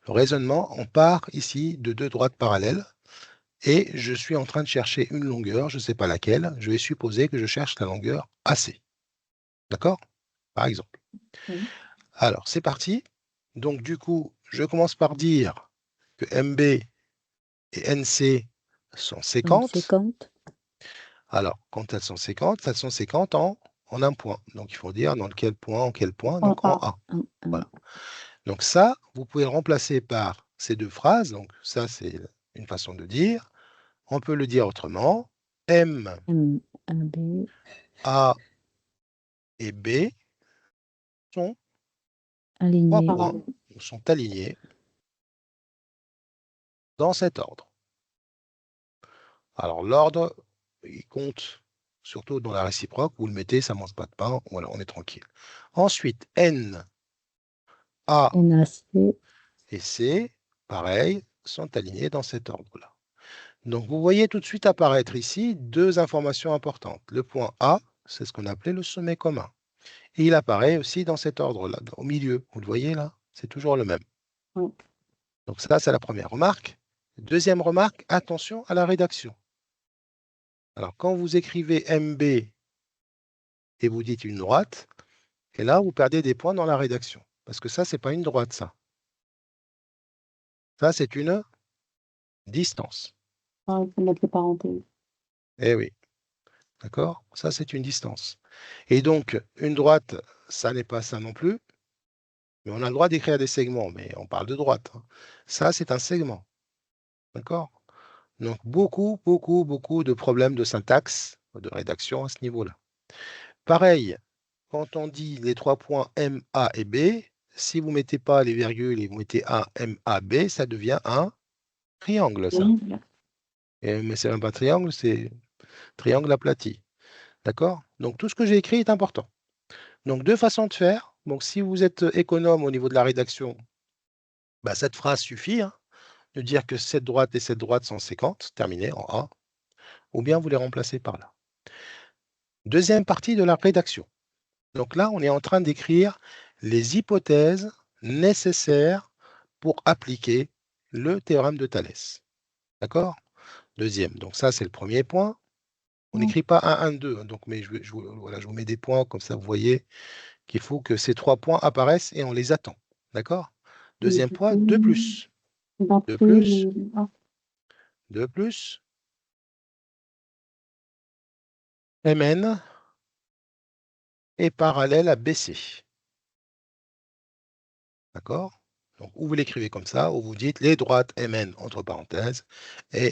Le raisonnement, on part ici de deux droites parallèles et je suis en train de chercher une longueur, je ne sais pas laquelle. Je vais supposer que je cherche la longueur AC. D'accord? Par exemple. Oui. Alors, c'est parti. Donc, du coup, je commence par dire que MB et NC sont séquentes. 50. Alors, quand elles sont séquentes en un point. Donc, il faut dire dans quel point, en quel point, donc En en A. A. Voilà. Donc ça, vous pouvez le remplacer par ces deux phrases. Donc ça, c'est une façon de dire. On peut le dire autrement. M, B. A et B sont trois Aligné. points, sont alignés dans cet ordre. Alors l'ordre, il compte surtout dans la réciproque. Vous le mettez, ça ne mange pas de pain. Voilà, on est tranquille. Ensuite, N, A NAC. et C, pareil, sont alignés dans cet ordre-là. Donc, vous voyez tout de suite apparaître ici deux informations importantes. Le point A, c'est ce qu'on appelait le sommet commun. Et il apparaît aussi dans cet ordre-là, au milieu. Vous le voyez là? C'est toujours le même. Oui. Donc ça, c'est la première remarque. Deuxième remarque, attention à la rédaction. Alors, quand vous écrivez MB et vous dites une droite, Et là, vous perdez des points dans la rédaction. Parce que ça, ce n'est pas une droite, ça. Ça, c'est une distance. Ah, il faut mettre les parenthèses. Eh oui. D'accord? Ça, c'est une distance. Et donc, une droite, ça n'est pas ça non plus. Mais on a le droit d'écrire des segments, mais on parle de droite, hein. Ça, c'est un segment. D'accord? Donc, beaucoup, beaucoup, beaucoup de problèmes de syntaxe, de rédaction à ce niveau-là. Pareil, quand on dit les 3 points M, A et B, si vous ne mettez pas les virgules et vous mettez un M, A, B, ça devient un triangle, ça. Oui, Mais c'est même pas triangle, c'est triangle aplati. D'accord? Donc, tout ce que j'ai écrit est important. Donc, deux façons de faire. Donc, si vous êtes économe au niveau de la rédaction, bah, cette phrase suffit, hein, de dire que cette droite et cette droite sont séquentes, terminées en A, ou bien vous les remplacez par là. Deuxième partie de la rédaction. Donc là, on est en train d'écrire les hypothèses nécessaires pour appliquer le théorème de Thalès. D'accord? Deuxième. Donc ça, c'est le premier point. On n'écrit pas 1, 1, 2. Donc, mais voilà, je vous mets des points, comme ça, vous voyez qu'il faut que ces 3 points apparaissent et on les attend. D'accord? Deuxième point, 2 plus. 2 plus, 2 plus, Mn est parallèle à BC. D'accord? Donc, ou vous l'écrivez comme ça, ou vous dites les droites Mn entre parenthèses et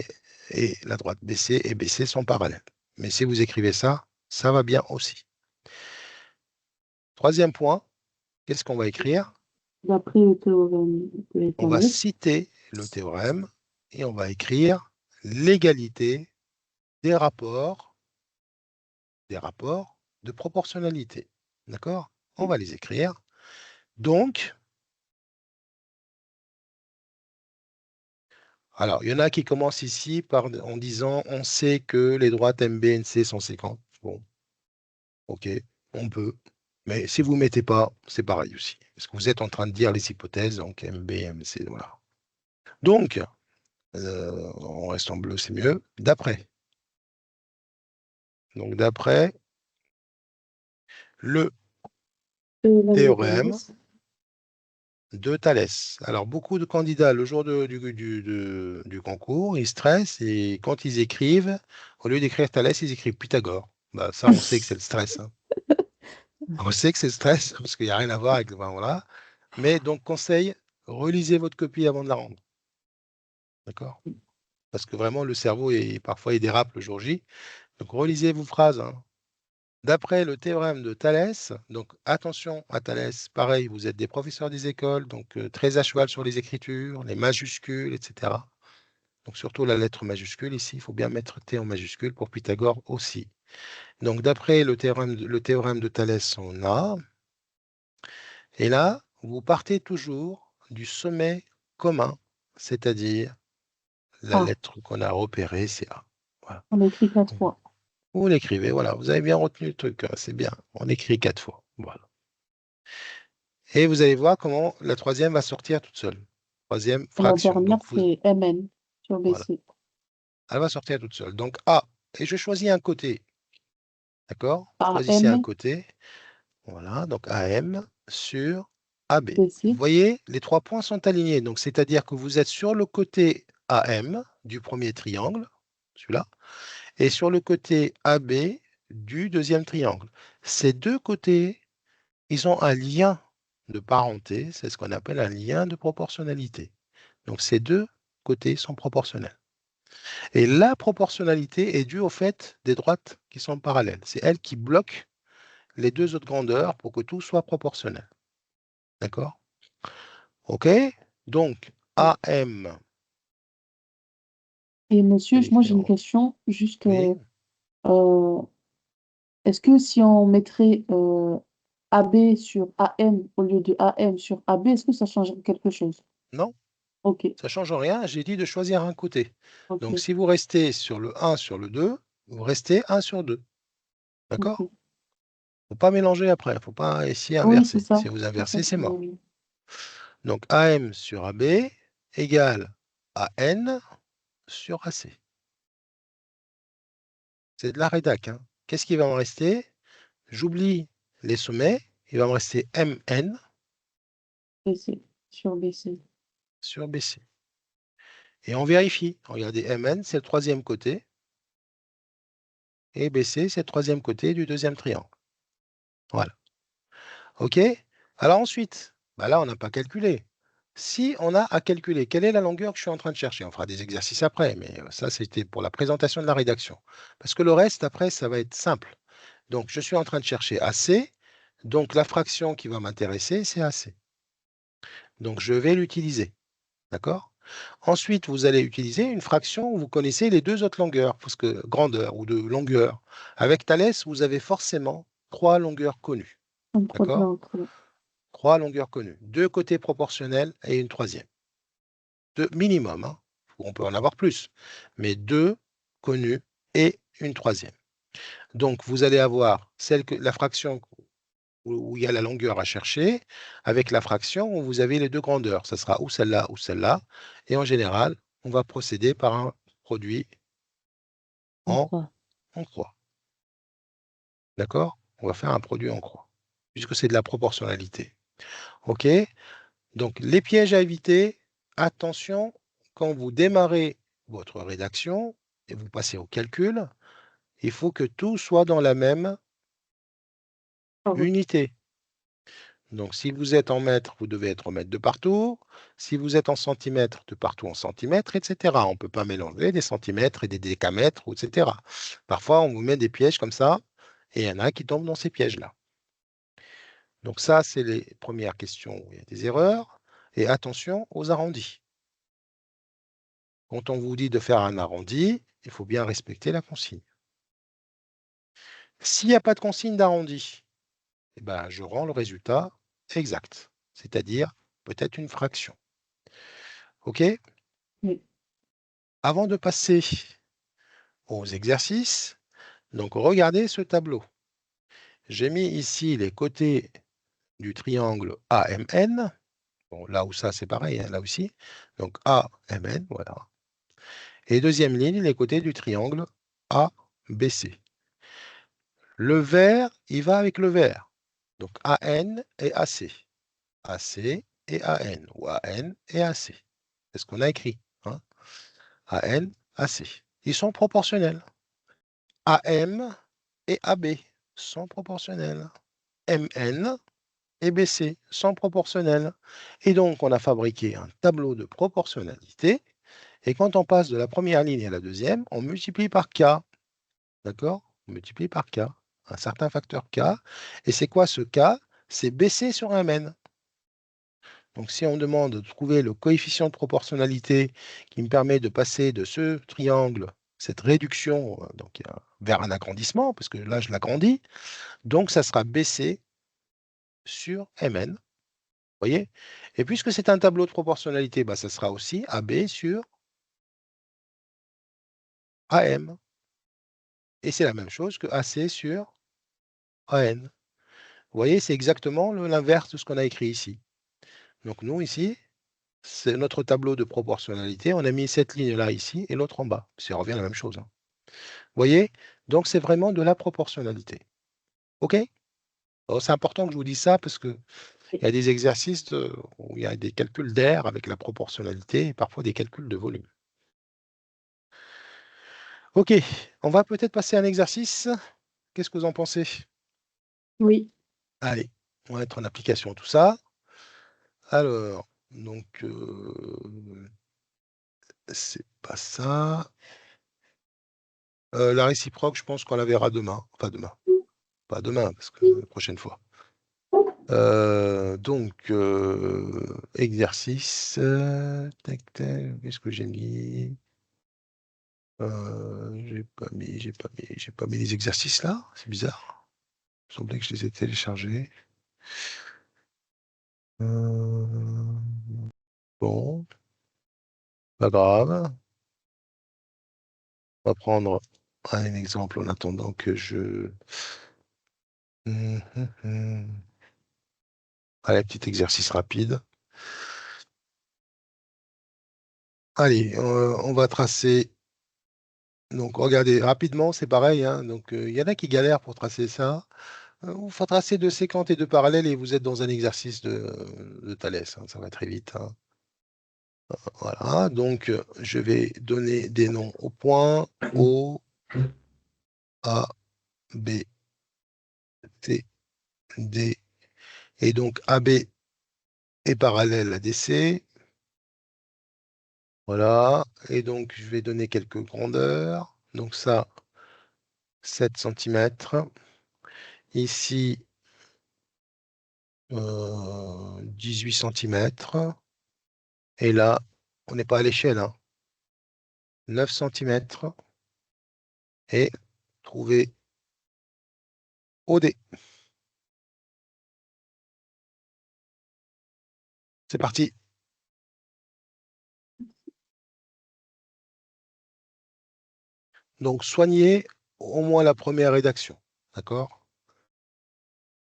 la droite BC et BC sont parallèles. Mais si vous écrivez ça, ça va bien aussi. Troisième point, qu'est-ce qu'on va écrire? D'après le théorème de On va Thalès. citer le théorème et on va écrire l'égalité des rapports de proportionnalité. D'accord? On va les écrire. Donc, alors, il y en a qui commencent ici en disant on sait que les droites MBNC sont séquentes. Bon, ok, on peut. Mais si vous ne mettez pas, c'est pareil aussi. Parce que vous êtes en train de dire les hypothèses, donc MB, MC, voilà. Donc, on reste en bleu, c'est mieux. D'après. Donc, d'après le théorème de Thalès. Alors, beaucoup de candidats, le jour du concours, ils stressent et quand ils écrivent, au lieu d'écrire Thalès, ils écrivent Pythagore. Bah, ça, on sait que c'est le stress, hein. On sait que c'est le stress parce qu'il n'y a rien à voir avec. Ben, voilà. Mais donc, conseil, relisez votre copie avant de la rendre. D'accord? Parce que vraiment, le cerveau, parfois, il dérape le jour J. Donc, relisez vos phrases, hein. D'après le théorème de Thalès, donc attention à Thalès, pareil, vous êtes des professeurs des écoles, donc très à cheval sur les écritures, les majuscules, etc. Donc surtout la lettre majuscule ici, il faut bien mettre T en majuscule pour Pythagore aussi. Donc d'après le théorème de Thalès, on a, et là, vous partez toujours du sommet commun, c'est-à-dire la lettre qu'on a repérée, c'est A. Voilà. On écrit 4 fois. Vous l'écrivez, voilà, vous avez bien retenu le truc, c'est bien, on écrit 4 fois. Voilà. Et vous allez voir comment la troisième va sortir toute seule. Troisième fraction. La dernière, Donc, c'est Mn sur BC. voilà. Elle va sortir toute seule. Donc A, et je choisis un côté. D'accord? Choisissez un côté. Voilà, donc AM sur AB. BC. Vous voyez, les 3 points sont alignés. Donc, c'est-à-dire que vous êtes sur le côté AM du premier triangle, celui-là, et sur le côté AB du deuxième triangle. Ces deux côtés, ils ont un lien de parenté, c'est ce qu'on appelle un lien de proportionnalité. Donc, ces deux côtés sont proportionnels. Et la proportionnalité est due au fait des droites qui sont parallèles. C'est elle qui bloque les deux autres grandeurs pour que tout soit proportionnel. D'accord? OK? Donc, AM. Et monsieur, moi j'ai une question. Juste, Oui. est-ce que si on mettrait AB sur AM au lieu de AM sur AB, est-ce que ça changerait quelque chose? Non, Ok. ça ne change rien. J'ai dit de choisir un côté. Ok. Donc, si vous restez sur le 1 sur le 2, vous restez 1 sur 2. D'accord? Ok. Il ne faut pas mélanger après. Il ne faut pas essayer Oui, c'est inverser. ça. Si vous inversez, c'est mort. Oui. Donc, AM sur AB égale AN sur AC. C'est de la rédac, hein. Qu'est-ce qui va en rester? J'oublie les sommets il va me rester MN BC, sur BC. sur BC. Et on vérifie. Regardez, MN, c'est le troisième côté. Et BC, c'est le troisième côté du deuxième triangle. Voilà. OK? Alors ensuite, bah là, on n'a pas calculé. Si on a à calculer, quelle est la longueur que je suis en train de chercher? On fera des exercices après, mais ça, c'était pour la présentation de la rédaction. Parce que le reste, après, ça va être simple. Donc, je suis en train de chercher AC. Donc, la fraction qui va m'intéresser, c'est AC. Donc, je vais l'utiliser. D'accord? Ensuite, vous allez utiliser une fraction où vous connaissez les deux autres longueurs, parce que grandeur ou de longueur. Avec Thalès, vous avez forcément 3 longueurs connues. Un trois de D'accord? l'encre. 3 longueurs connues. 2 côtés proportionnels et une troisième. 2 minimum, hein. On peut en avoir plus, mais 2 connues et une troisième. Donc, vous allez avoir la fraction où il y a la longueur à chercher, avec la fraction où vous avez les deux grandeurs. Ça sera ou celle-là ou celle-là. Et en général, on va procéder par un produit en croix. D'accord? On va faire un produit en croix, puisque c'est de la proportionnalité. OK? Donc, les pièges à éviter, attention, quand vous démarrez votre rédaction et vous passez au calcul, il faut que tout soit dans la même unité. Donc, si vous êtes en mètres, vous devez être en mètres de partout. Si vous êtes en centimètres, de partout en centimètres, etc. On ne peut pas mélanger des centimètres et des décamètres, etc. Parfois, on vous met des pièges comme ça, et il y en a qui tombent dans ces pièges-là. Donc ça, c'est les premières questions où il y a des erreurs. Et attention aux arrondis. Quand on vous dit de faire un arrondi, il faut bien respecter la consigne. S'il n'y a pas de consigne d'arrondi, eh ben, je rends le résultat exact, c'est-à-dire peut-être une fraction. OK? Oui. Avant de passer aux exercices, donc regardez ce tableau. J'ai mis ici les côtés du triangle AMN. Bon, là où ça, c'est pareil, hein, là aussi. Donc AMN, voilà. Et deuxième ligne, les côtés du triangle ABC. Le vert, il va avec le vert. Donc AN et AC. AC et AN, ou AN et AC. C'est ce qu'on a écrit. Hein? AN, AC. Ils sont proportionnels. AM et AB sont proportionnels. MN et BC sont proportionnels. Et donc, on a fabriqué un tableau de proportionnalité. Et quand on passe de la première ligne à la deuxième, on multiplie par K. D'accord? On multiplie par K. Un certain facteur K. Et c'est quoi ce K? C'est BC sur MN. Donc, si on demande de trouver le coefficient de proportionnalité qui me permet de passer de ce triangle, cette réduction, donc, vers un agrandissement, parce que là, je l'agrandis, donc ça sera BC sur MN. Vous voyez? Et puisque c'est un tableau de proportionnalité, bah, ça sera aussi AB sur AM. Et c'est la même chose que AC sur AN. Vous voyez, c'est exactement l'inverse de ce qu'on a écrit ici. Donc nous, ici, c'est notre tableau de proportionnalité. On a mis cette ligne-là ici et l'autre en bas. Ça revient à la même chose. Hein. Vous voyez? Donc c'est vraiment de la proportionnalité. OK? C'est important que je vous dise ça parce qu'il y a des exercices où il y a des calculs d'air avec la proportionnalité et parfois des calculs de volume. OK, on va peut-être passer à un exercice. Qu'est-ce que vous en pensez? Oui. Allez, on va mettre en application tout ça. Alors, donc, c'est pas ça. La réciproque, je pense qu'on la verra demain. Enfin, demain. Pas demain, parce que la prochaine fois. Donc, exercice. Tac, tac, qu'est-ce que j'ai mis? J'ai pas mis les exercices là. C'est bizarre. Il me semblait que je les ai téléchargés. Bon, pas grave. On va prendre un exemple en attendant que je... Allez, petit exercice rapide. Allez, on va tracer. Donc, regardez, rapidement, c'est pareil. Hein, donc, il y en a qui galèrent pour tracer ça. Vous faites tracer deux séquentes et deux parallèles et vous êtes dans un exercice de Thalès, hein, ça va très vite, hein. Voilà, donc je vais donner des noms aux points O, A, B, C, D, et donc AB est parallèle à DC. Voilà, et donc je vais donner quelques grandeurs. Donc ça, 7 cm. Ici, 18 cm. Et là, on n'est pas à l'échelle, hein. 9 cm. Et trouver OD. C'est parti. Donc, soignez au moins la première rédaction. D'accord?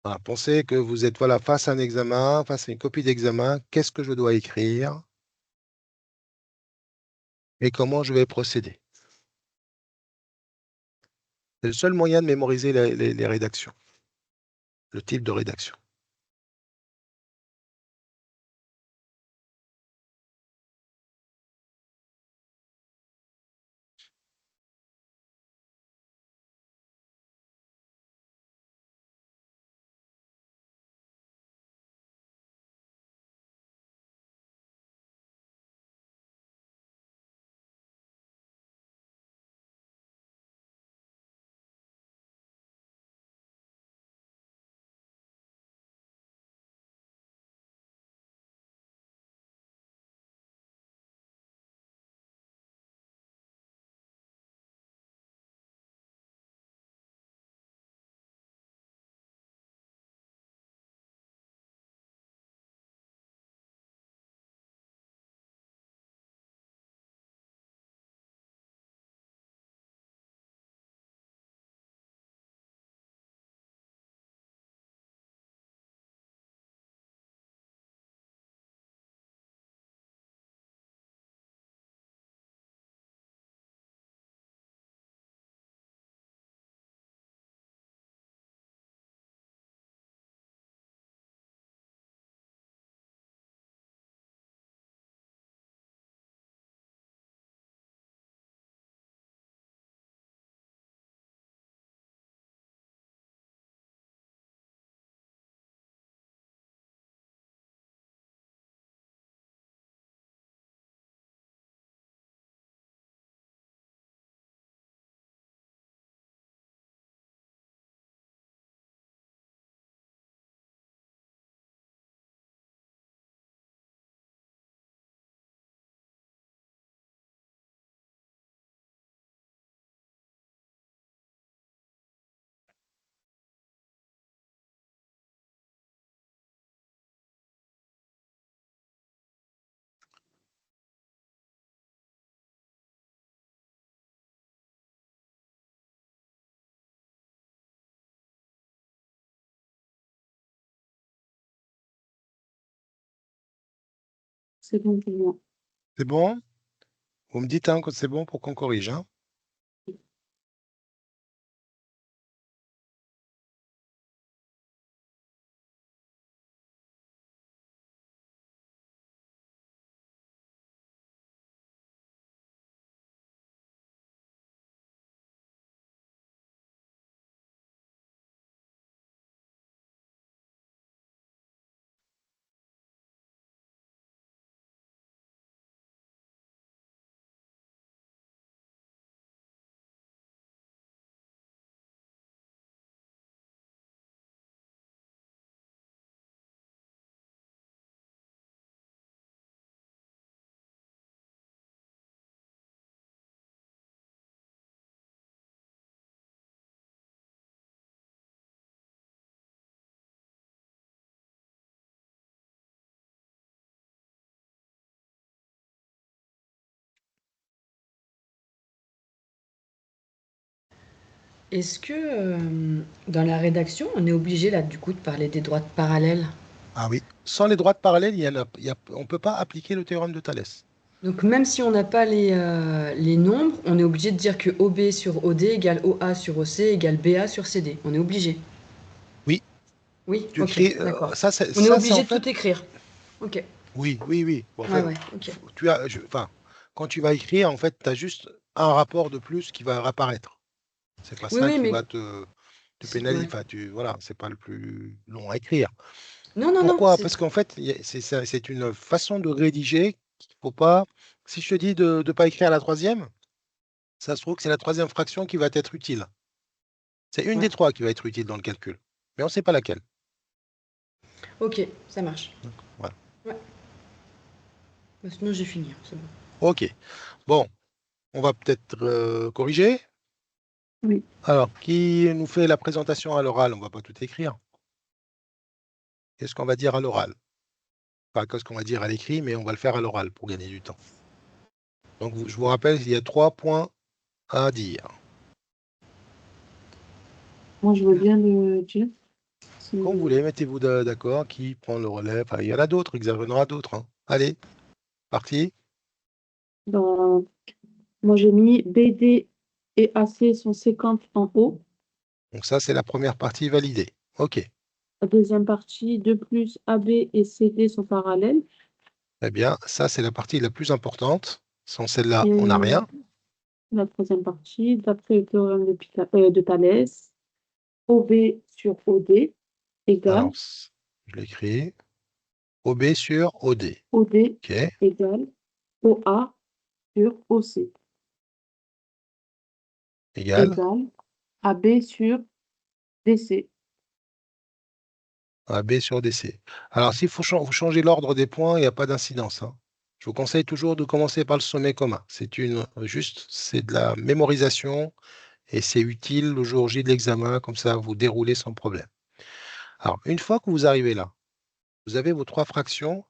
Voilà, pensez que vous êtes voilà, face à un examen, face à une copie d'examen. Qu'est-ce que je dois écrire? Et comment je vais procéder? C'est le seul moyen de mémoriser les rédactions, le type de rédaction. C'est bon pour moi. C'est bon? Vous me dites hein, que c'est bon pour qu'on corrige, hein? Est-ce que dans la rédaction, on est obligé là du coup de parler des droites parallèles? Ah oui. Sans les droites parallèles, on ne peut pas appliquer le théorème de Thalès. Donc même si on n'a pas les nombres, on est obligé de dire que OB sur OD égale OA sur OC égale BA sur CD. On est obligé. Oui, Oui, Tu ok, écris, d'accord. ça, On est c'est obligé en de fait. tout écrire. Ok. Oui, oui, oui. Bon, en Ouais, fait, ouais, ok. tu as, enfin, quand tu vas écrire, en fait, tu as juste un rapport de plus qui va apparaître. C'est pas Oui, ça oui, qui mais va te pénaliser. ouais. Enfin, voilà, c'est pas le plus long à écrire. Non, non, non, Pourquoi? c'est Parce qu'en fait, c'est une façon de rédiger qu'il faut pas. Si je te dis de ne pas écrire la troisième, ça se trouve que c'est la troisième fraction qui va être utile. C'est une ouais. des trois qui va être utile dans le calcul, mais on ne sait pas laquelle. Ok, ça marche. Voilà. Ouais. Bah, sinon, j'ai fini, hein, c'est bon. Ok. Bon, on va peut-être corriger. Oui. Alors, qui nous fait la présentation à l'oral? On ne va pas tout écrire. Qu'est-ce qu'on va dire à l'oral? Pas qu'est-ce qu'on va dire à l'écrit, mais on va le faire à l'oral pour gagner du temps. Donc, je vous rappelle, il y a 3 points à dire. Moi, je veux bien le dire. Quand vous voulez, mettez-vous d'accord, qui prend le relais. Enfin, il y en a d'autres, il y en aura d'autres. Hein. Allez, parti. Dans- Moi, j'ai mis BD et AC sont 50 en haut. Donc ça, c'est la première partie validée. OK. La deuxième partie, 2 plus AB et CD sont parallèles. Eh bien, ça, c'est la partie la plus importante. Sans celle-là, Et on n'a rien. la troisième partie, d'après le théorème de Thalès, OB sur OD égale Alors, je l'écris. OB sur OD. OD OK. égale OA sur OC Égal. égale AB sur DC. AB sur DC. Alors, s'il faut vous changer l'ordre des points, il n'y a pas d'incidence. Hein. Je vous conseille toujours de commencer par le sommet commun. C'est de la mémorisation et c'est utile le jour J de l'examen, comme ça vous déroulez sans problème. Alors, une fois que vous arrivez là, vous avez vos 3 fractions.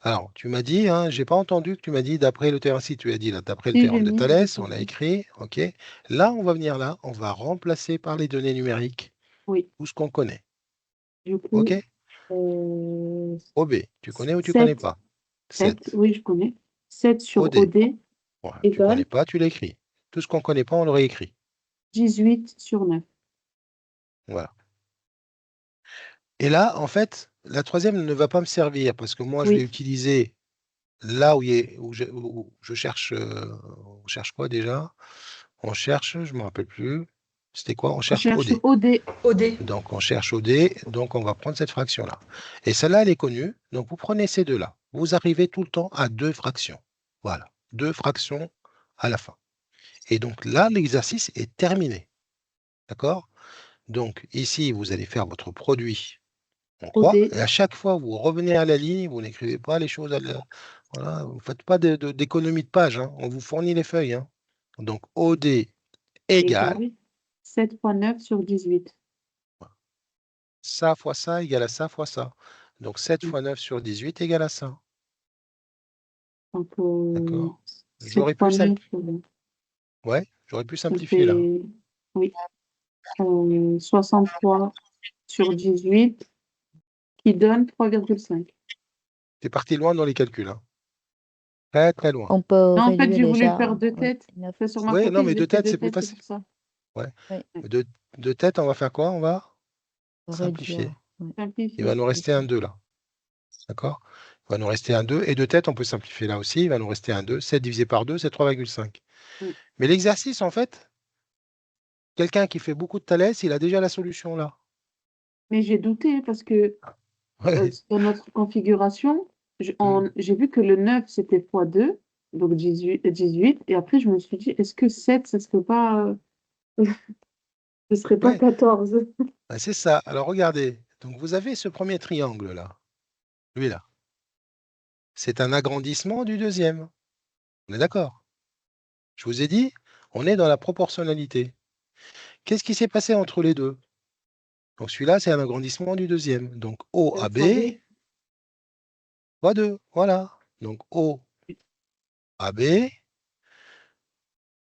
Alors, tu m'as dit, hein, j'ai pas entendu que tu m'as dit d'après le théorème, si tu as dit là, d'après le Si, j'ai théorème de mis, Thalès, on l'a écrit, ok. Là, on va venir là, on va remplacer par les données numériques oui. tout ce qu'on connaît, Du coup, ok. OB, tu connais ou tu connais 7, pas? 7, 7. oui, je connais. 7 sur OD, OD ouais, tu connais égale pas, tu l'écris. Tout ce qu'on connaît pas, on l'aurait écrit. 18 sur 9. Voilà. Et là, en fait, la troisième ne va pas me servir parce que moi, je vais Oui, utiliser là où je cherche, on cherche quoi déjà? On cherche, je ne me rappelle plus. C'était quoi? On on cherche cherche OD. OD. OD. Donc, on cherche OD, donc on va prendre cette fraction-là. Et celle-là, elle est connue. Donc, vous prenez ces deux-là. Vous arrivez tout le temps à 2 fractions. Voilà, 2 fractions à la fin. Et donc là, l'exercice est terminé. D'accord? Donc, ici, vous allez faire votre produit en croix. OD Et à chaque fois, vous revenez à la ligne, vous n'écrivez pas les choses voilà, vous ne faites pas d'économie de page. Hein. On vous fournit les feuilles. Hein. Donc, OD égale égale 7 fois 9 sur 18. ça fois ça égale à ça fois ça. Donc 7 fois 9 sur 18 égale à ça. Donc, D'accord? 7 J'aurais pu, fois 9, ouais, j'aurais pu ça simplifier là. fait oui, 63 sur 18 qui donne 3,5. T'es parti loin dans les calculs. Hein. Très, très loin. On peut Non, en fait, réduire je voulais déjà. faire deux Oui, têtes. Enfin, sur ma Oui, non, copie, mais je l'ai de fait tête, deux c'est plus têtes, c'est facile. pour ça. Ouais. oui, De tête, on va faire quoi? On va simplifier. réduire. Oui. Il va Simplifier. nous rester un 2 là. D'accord? Il va nous rester un 2. Et de tête, on peut simplifier là aussi. Il va nous rester un 2. 7 divisé par 2, c'est 3,5. Oui. Mais l'exercice, en fait, quelqu'un qui fait beaucoup de Thalès, il a déjà la solution là. Mais j'ai douté parce que Ouais. dans notre configuration, j'ai vu que le 9, c'était fois 2, donc 18. Et après, je me suis dit, est-ce que 7, ce serait pas Ouais. 14? Ben, c'est ça. Alors regardez. Donc vous avez ce premier triangle là. Lui là. C'est un agrandissement du deuxième. On est d'accord? Je vous ai dit, on est dans la proportionnalité. Qu'est-ce qui s'est passé entre les deux? Donc celui-là, c'est un agrandissement du deuxième. Donc OAB Fois B. fois 2. Voilà. Donc OAB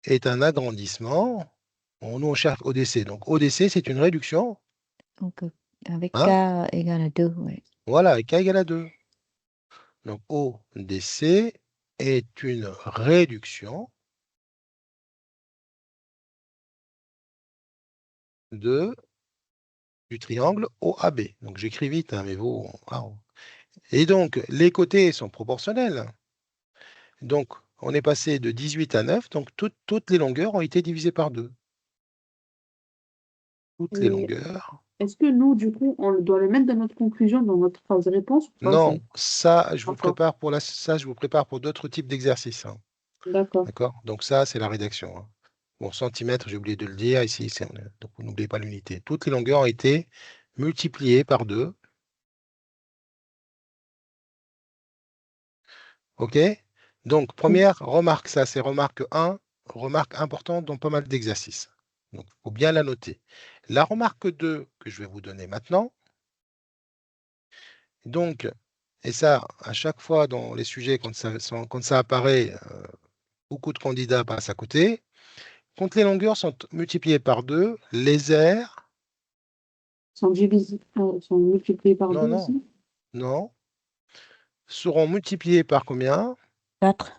est un agrandissement. Bon, nous, on cherche ODC. Donc ODC, c'est une réduction. Donc, avec Hein? K égale à 2, oui. Voilà, et K égale à 2. Donc ODC est une réduction de du triangle OAB. Donc, j'écris vite, hein, mais vous... Et donc, les côtés sont proportionnels. Donc, on est passé de 18 à 9, donc toutes les longueurs ont été divisées par 2. Toutes les Et longueurs. est-ce que nous, du coup, on doit le mettre dans notre conclusion, dans notre phrase réponse ou pas, Non, ça, je vous D'accord. prépare pour ça, je vous prépare pour d'autres types d'exercices, hein. D'accord. D'accord? Donc ça, c'est la rédaction, hein. Bon, centimètre, j'ai oublié de le dire. Ici, donc vous n'oubliez pas l'unité. Toutes les longueurs ont été multipliées par 2. OK? Donc, première remarque, ça, c'est remarque 1, remarque importante dans pas mal d'exercices. Donc, il faut bien la noter. La remarque 2 que je vais vous donner maintenant, donc, et ça, à chaque fois dans les sujets, quand ça apparaît, beaucoup de candidats passent à côté. Quand les longueurs sont multipliées par 2, les aires, Sont multipliés par non, 2 non, aussi? non, seront multipliées par combien? 4.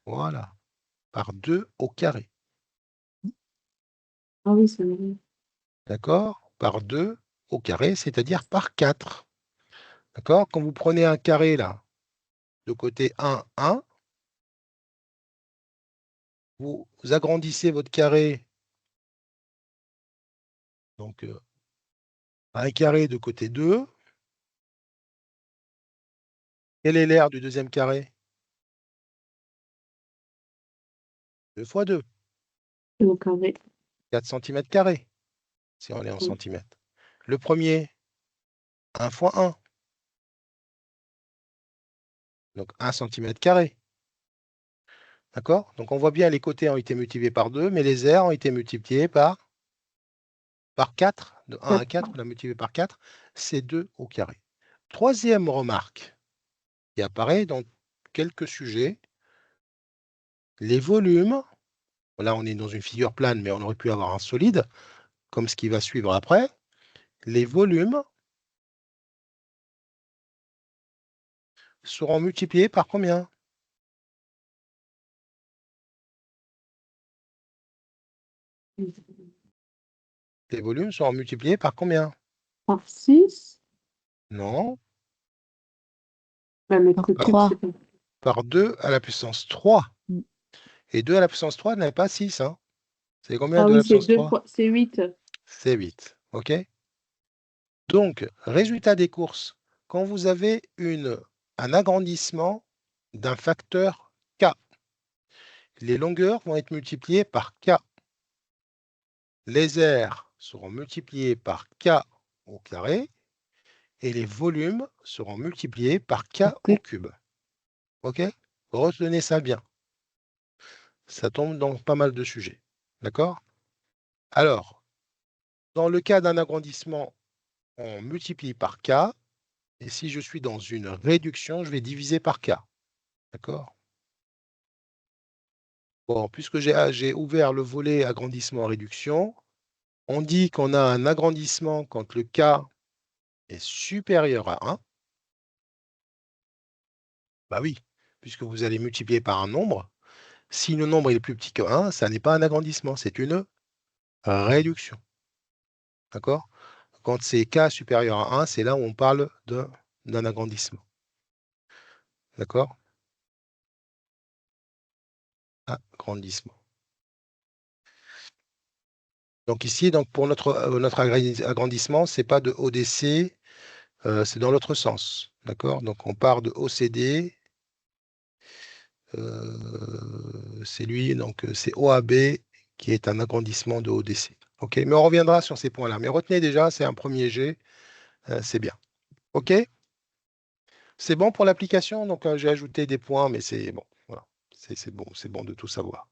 Voilà, par 2 au carré. Ah oui, c'est vrai. D'accord? Par 2 au carré, c'est-à-dire par 4. D'accord? Quand vous prenez un carré là, de côté 1, 1, vous agrandissez votre carré, donc un carré de côté 2. Quelle est l'aire du deuxième carré? 2 fois 2, Et au carré. 4 cm², si on est en Oui. centimètres. Le premier, 1 fois 1, donc 1 cm². D'accord? Donc on voit bien les côtés ont été multipliés par 2, mais les aires ont été multipliées par 4. De 1 à 4, on a multiplié par 4, c'est 2 au carré. Troisième remarque qui apparaît dans quelques sujets, les volumes, là on est dans une figure plane, mais on aurait pu avoir un solide, comme ce qui va suivre après, les volumes seront multipliés par combien? Les volumes seront multipliés par combien? Par 6. Non, Bah, mètre Par cube, 3. c'est pas. par 2 à la puissance 3. Mm. Et 2 à la puissance 3 n'est pas 6, hein. C'est combien Ah 2 à oui, la c'est puissance 2 3? fois, c'est 8. C'est 8. OK? Donc, résultat des courses, quand vous avez un agrandissement d'un facteur K, les longueurs vont être multipliées par K. Les aires seront multipliées par K au carré et les volumes seront multipliés par K au cube. OK? Retenez ça bien. Ça tombe dans pas mal de sujets. D'accord? Alors, dans le cas d'un agrandissement, on multiplie par K. Et si je suis dans une réduction, je vais diviser par K. D'accord? Bon, puisque j'ai ouvert le volet agrandissement-réduction, on dit qu'on a un agrandissement quand le K est supérieur à 1. Bah oui, puisque vous allez multiplier par un nombre. Si le nombre est plus petit que 1, ça n'est pas un agrandissement, c'est une réduction. D'accord? Quand c'est K supérieur à 1, c'est là où on parle d'un agrandissement. D'accord? Agrandissement. Donc ici, donc pour notre agrandissement, ce n'est pas de ODC, c'est dans l'autre sens. D'accord? Donc on part de OCD, c'est lui, donc c'est OAB qui est un agrandissement de ODC. OK? Mais on reviendra sur ces points-là. Mais retenez déjà, c'est un premier jet, c'est bien. OK? C'est bon pour l'application, donc j'ai ajouté des points, mais c'est bon. Voilà. C'est bon de tout savoir.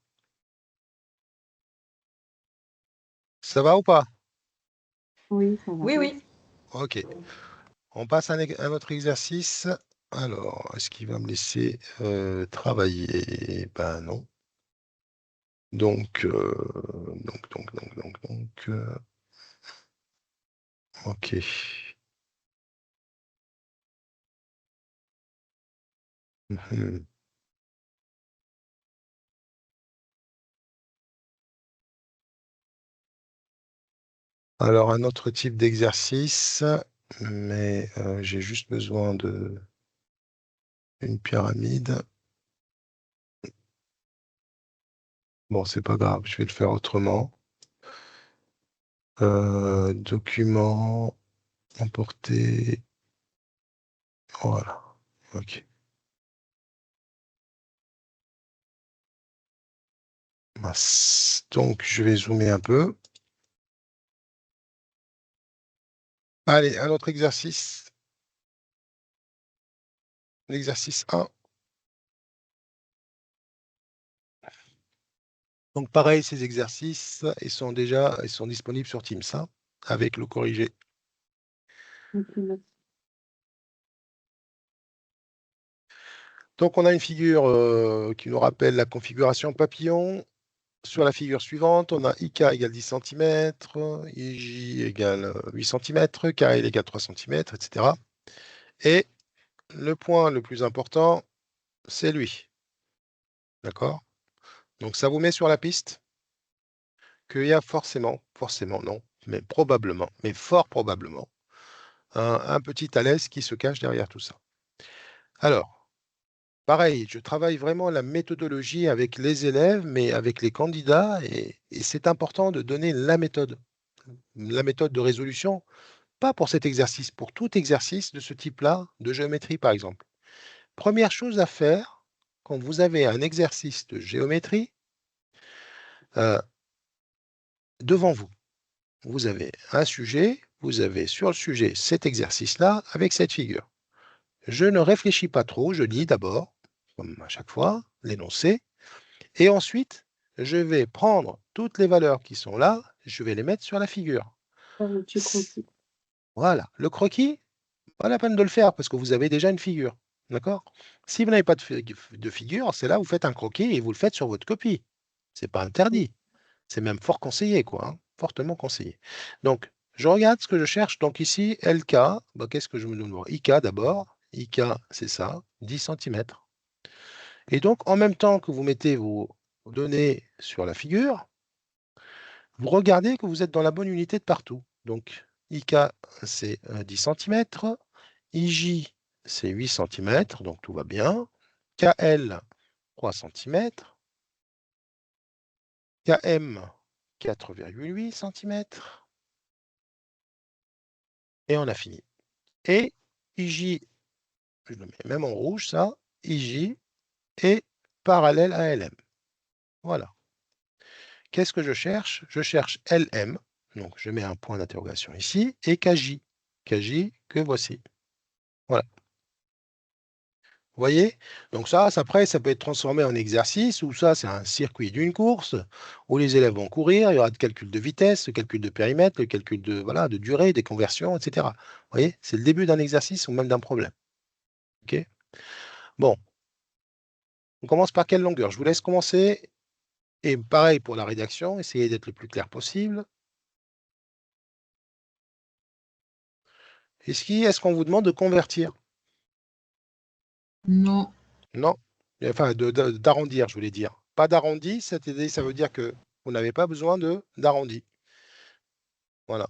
Ça va ou pas? Oui, ça va. Oui, oui. OK. On passe à un autre exercice. Alors, est-ce qu'il va me laisser travailler? Ben non. Donc, OK. Mhm. Alors, un autre type d'exercice, mais j'ai juste besoin de une pyramide. Bon, c'est pas grave, je vais le faire autrement. Document, emporter. Voilà. OK. Mince. Donc, je vais zoomer un peu. Allez, un autre exercice. L'exercice 1. Donc, pareil, ces exercices, ils sont disponibles sur Teams, hein, avec le corrigé. Ok, merci. Donc, on a une figure qui nous rappelle la configuration papillon. Sur la figure suivante, on a IK égale 10 cm, IJ égale 8 cm, KL égale 3 cm, etc. Et le point le plus important, c'est lui. D'accord? Donc, ça vous met sur la piste qu'il y a forcément non, mais probablement, mais fort probablement, un petit à l'aise qui se cache derrière tout ça. Alors, pareil, je travaille vraiment la méthodologie avec les élèves, mais avec les candidats, et c'est important de donner la méthode de résolution, pas pour cet exercice, pour tout exercice de ce type-là, de géométrie par exemple. Première chose à faire, quand vous avez un exercice de géométrie, devant vous, vous avez un sujet, vous avez sur le sujet cet exercice-là avec cette figure. Je ne réfléchis pas trop, je lis d'abord, comme à chaque fois, l'énoncé, et ensuite, je vais prendre toutes les valeurs qui sont là, je vais les mettre sur la figure. Faire le petit croquis. Voilà, le croquis, pas la peine de le faire parce que vous avez déjà une figure. D'accord? Si vous n'avez pas de figure, c'est là où vous faites un croquis et vous le faites sur votre copie. C'est pas interdit. C'est même fort conseillé, quoi, hein, fortement conseillé. Donc, je regarde ce que je cherche. Donc ici, LK, bah, qu'est-ce que je me demande? IK d'abord. IK, c'est ça, 10 cm. Et donc, en même temps que vous mettez vos données sur la figure, vous regardez que vous êtes dans la bonne unité de partout. Donc, IK, c'est 10 cm. IJ, c'est 8 cm, donc tout va bien. KL, 3 cm. KM, 4,8 cm. Et on a fini. Et IJ, je le mets même en rouge, ça, IJ est parallèle à LM. Voilà. Qu'est-ce que je cherche? Je cherche LM, donc je mets un point d'interrogation ici, et KJ. KJ que voici. Voilà. Vous voyez? Donc ça, après, ça peut être transformé en exercice, ou ça, c'est un circuit d'une course, où les élèves vont courir, il y aura de calcul de vitesse, le calcul de périmètre, le calcul de, voilà, de durée, des conversions, etc. Vous voyez? C'est le début d'un exercice ou même d'un problème. OK? Bon, on commence par quelle longueur? Je vous laisse commencer. Et pareil pour la rédaction, essayez d'être le plus clair possible. Est-ce qu'on vous demande de convertir? Non. Non. Enfin, d'arrondir, je voulais dire. Pas d'arrondi, ça veut dire que vous n'avez pas besoin d'arrondi. Voilà.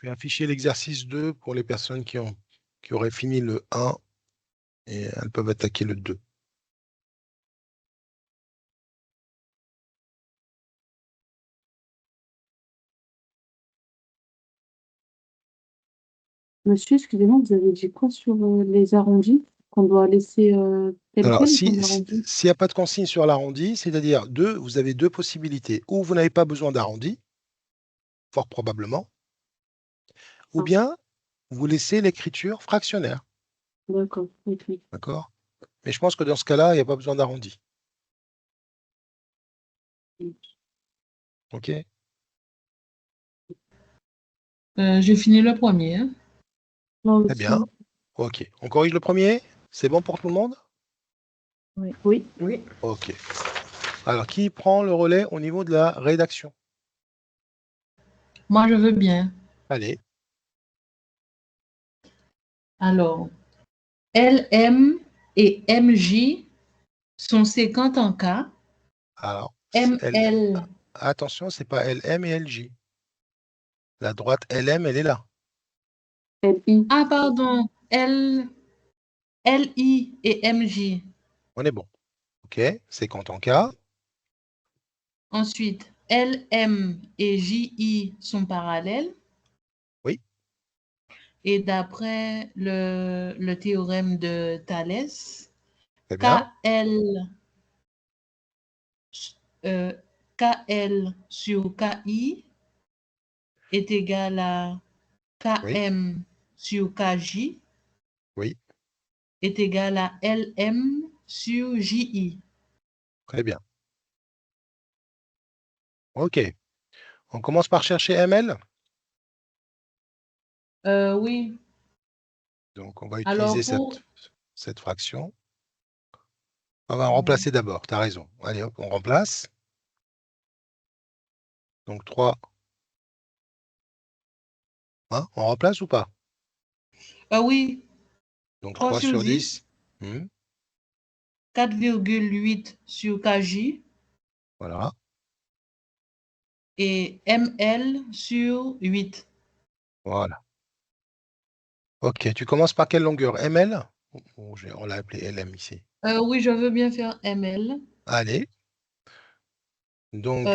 Je vais afficher l'exercice 2 pour les personnes qui auraient fini le 1 et elles peuvent attaquer le 2. Monsieur, excusez-moi, vous avez dit quoi sur les arrondis? Qu'on doit laisser tel Alors, quel s'il comme arrondi? n'y a pas de consigne sur l'arrondi, c'est-à-dire vous avez deux possibilités. Ou vous n'avez pas besoin d'arrondi, fort probablement, ou Ah. bien vous laissez l'écriture fractionnaire. D'accord, ok. D'accord? Mais je pense que dans ce cas-là, il n'y a pas besoin d'arrondi. OK? J'ai fini le premier. Hein. Moi Très aussi. bien. OK. On corrige le premier? C'est bon pour tout le monde? Oui. Oui. OK. Alors, qui prend le relais au niveau de la rédaction? Moi, je veux bien. Allez. Alors, LM et MJ sont séquentes en K. Alors, ML. attention, c'est pas LM et LJ. La droite LM, elle est là. LI. Ah, pardon. LI et MJ. On est bon. OK. C'est quand en K. Ensuite, LM et JI sont parallèles. Oui. Et d'après le théorème de Thalès, Très bien. KL sur KI est égal à Oui. KM sur KJ Oui. est égal à LM sur JI. Très bien. OK. On commence par chercher ML. Oui. Donc, on va Alors, utiliser pour... cette fraction. On va remplacer d'abord. Tu as raison. Allez, hop, on remplace. Donc, 3. Hein, on remplace ou pas? Oui. Donc, 3 3 sur sur 10. 10. 4,8 sur KJ. Voilà. Et ML sur 8. Voilà. OK. Tu commences par quelle longueur? ML? On l'a appelé LM ici. Oui, je veux bien faire ML. Allez. Donc,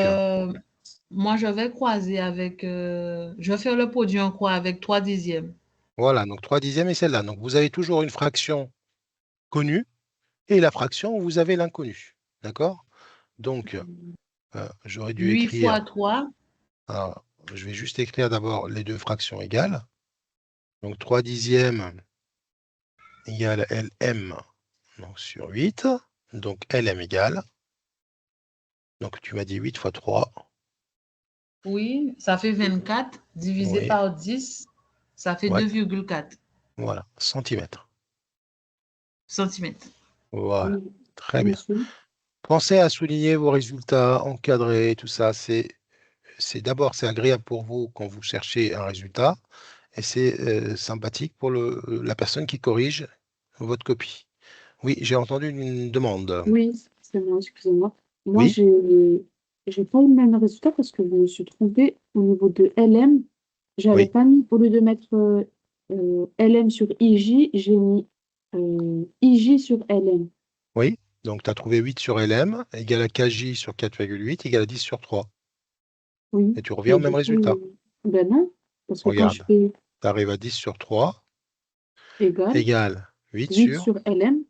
Moi, je vais croiser avec... je vais faire le produit en croix avec 3 dixièmes. voilà. Donc, 3 dixièmes et celle-là. Donc, vous avez toujours une fraction connue et la fraction où vous avez l'inconnu. D'accord? Donc, j'aurais dû 8 fois écrire. 3. Alors, je vais juste écrire d'abord les deux fractions égales. Donc, 3 dixièmes égale LM donc, sur 8. Donc, LM égale. Donc, tu m'as dit 8 fois 3. Oui, ça fait 24 divisé Oui. par 10, ça fait Ouais. 2,4 Voilà. Centimètres. centimètres. Voilà. Oui, Très bien. monsieur. Pensez à souligner vos résultats, encadrer, tout ça. D'abord, c'est agréable pour vous quand vous cherchez un résultat et c'est sympathique pour la personne qui corrige votre copie. Oui, j'ai entendu une demande. Oui, c'est moi, excusez-moi. Moi, Oui, j'ai pas eu le même résultat parce que je me suis trompée au niveau de LM. J'avais oui, pas mis, au lieu de mettre LM sur IJ, j'ai mis IJ sur LM. oui. Donc, tu as trouvé 8 sur LM égale à KJ sur 4,8 égale à 10 sur 3. Oui, Et tu reviens mais au même du coup, résultat. ben non, parce que quand je Regarde, fais tu arrives à 10 sur 3 égal, égale 8 8 sur... sur LM,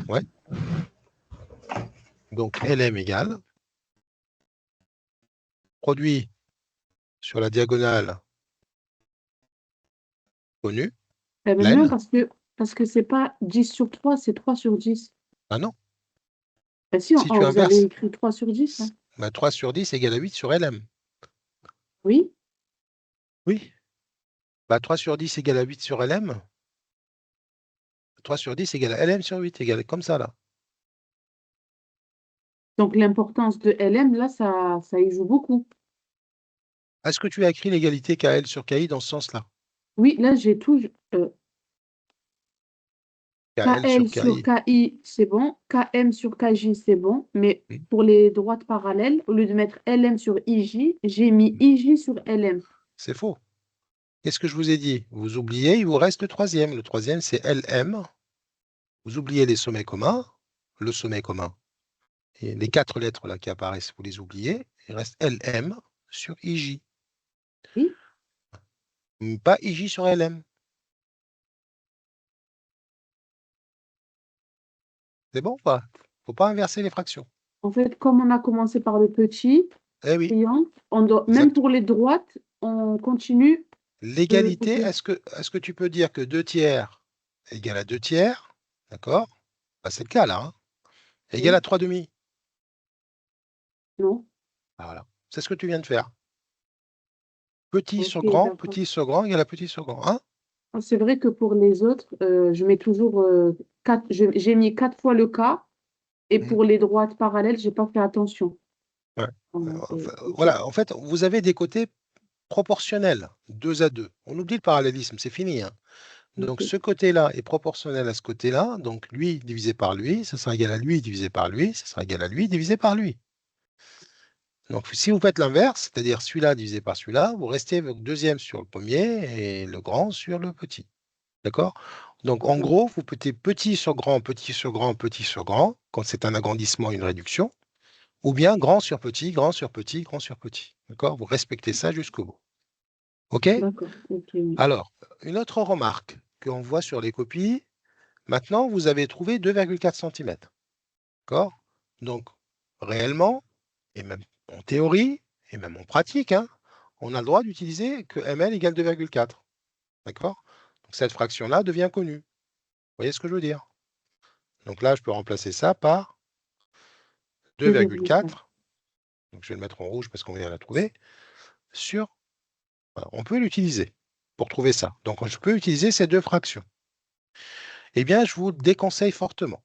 Ouais. Donc, LM égale produit sur la diagonale connue, eh ben non, pleine. parce que c'est pas 10 sur 3, c'est 3 sur 10. Ah non, Ben si, si tu vous avez inverses, écrit 3 sur 10, hein. bah, 3 sur 10 égale à 8 sur LM. Oui, Oui. Bah, 3 sur 10 égale à 8 sur LM. 3 sur 10 égale à LM sur 8, égale comme ça, là. donc l'importance de LM, là, ça y joue beaucoup. Est-ce que tu as écrit l'égalité KL sur KI dans ce sens-là? Oui, là, j'ai tout. KL KL sur sur KI. KI, c'est bon. KM sur KJ, c'est bon. Mais Hmm. pour les droites parallèles, au lieu de mettre LM sur IJ, j'ai mis IJ sur LM. C'est faux. Qu'est-ce que je vous ai dit? Vous oubliez, il vous reste le troisième. Le troisième, c'est LM. Vous oubliez les sommets communs. Le sommet commun. Et les 4 lettres là qui apparaissent, vous les oubliez. Il reste LM sur IJ. Oui. Pas IJ sur LM. C'est bon ou pas? Faut pas inverser les fractions. En fait, comme on a commencé par le petit Eh oui, triangle, on doit, même exact. pour les droites, on continue. L'égalité, ok. est-ce que tu peux dire que 2 tiers égale à 2 tiers? D'accord? Bah, c'est le cas là. Hein. Égale Oui. à 3 demi. Non. Ah, voilà. C'est ce que tu viens de faire. Petit Ok, sur d'accord. grand égale à petit sur grand. Hein? C'est vrai que pour les autres, je mets toujours j'ai mis 4 fois le cas, et Mhm. pour les droites parallèles, j'ai pas fait attention. Ouais. Ok. Voilà, en fait, vous avez des côtés proportionnels, 2 à 2. On oublie le parallélisme, c'est fini. Hein. Donc Ok. ce côté-là est proportionnel à ce côté-là. Donc lui divisé par lui, ça sera égal à lui divisé par lui, ça sera égal à lui divisé par lui. Donc si vous faites l'inverse, c'est-à-dire celui-là divisé par celui-là, vous restez avec le deuxième sur le premier et le grand sur le petit. D'accord? Donc en gros, vous mettez petit sur grand, petit sur grand, petit sur grand, quand c'est un agrandissement, une réduction, ou bien grand sur petit, grand sur petit, grand sur petit. D'accord? Vous respectez ça jusqu'au bout. OK? D'accord. Ok. Oui. Alors, une autre remarque qu'on voit sur les copies, maintenant vous avez trouvé 2,4 cm. D'accord? Donc, réellement, et même en théorie, et même en pratique, hein, on a le droit d'utiliser que ml égale 2,4. D'accord? Donc cette fraction-là devient connue. Vous voyez ce que je veux dire? Donc là, je peux remplacer ça par 2,4. 2,4. Donc je vais le mettre en rouge parce qu'on vient de la trouver. Sur, voilà, on peut l'utiliser pour trouver ça. Donc je peux utiliser ces deux fractions. Eh bien, je vous déconseille fortement.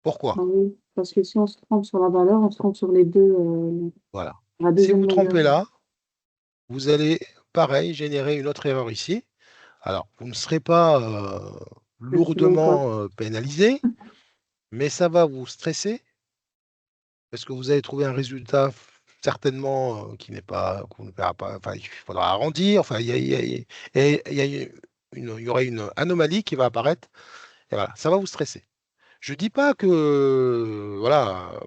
Pourquoi? Ah oui, parce que si on se trompe sur la valeur, on se trompe sur les deux, Voilà. la Si vous deuxième vous longueur. trompez là, vous allez, pareil, générer une autre erreur ici. Alors, vous ne serez pas Je ne sais même pas. lourdement pénalisé, mais ça va vous stresser parce que vous allez trouver un résultat certainement qui n'est pas, qu'on ne verra pas, enfin, il faudra arrondir, enfin, il y aura une anomalie qui va apparaître, et voilà, ça va vous stresser. Je ne dis pas que, voilà,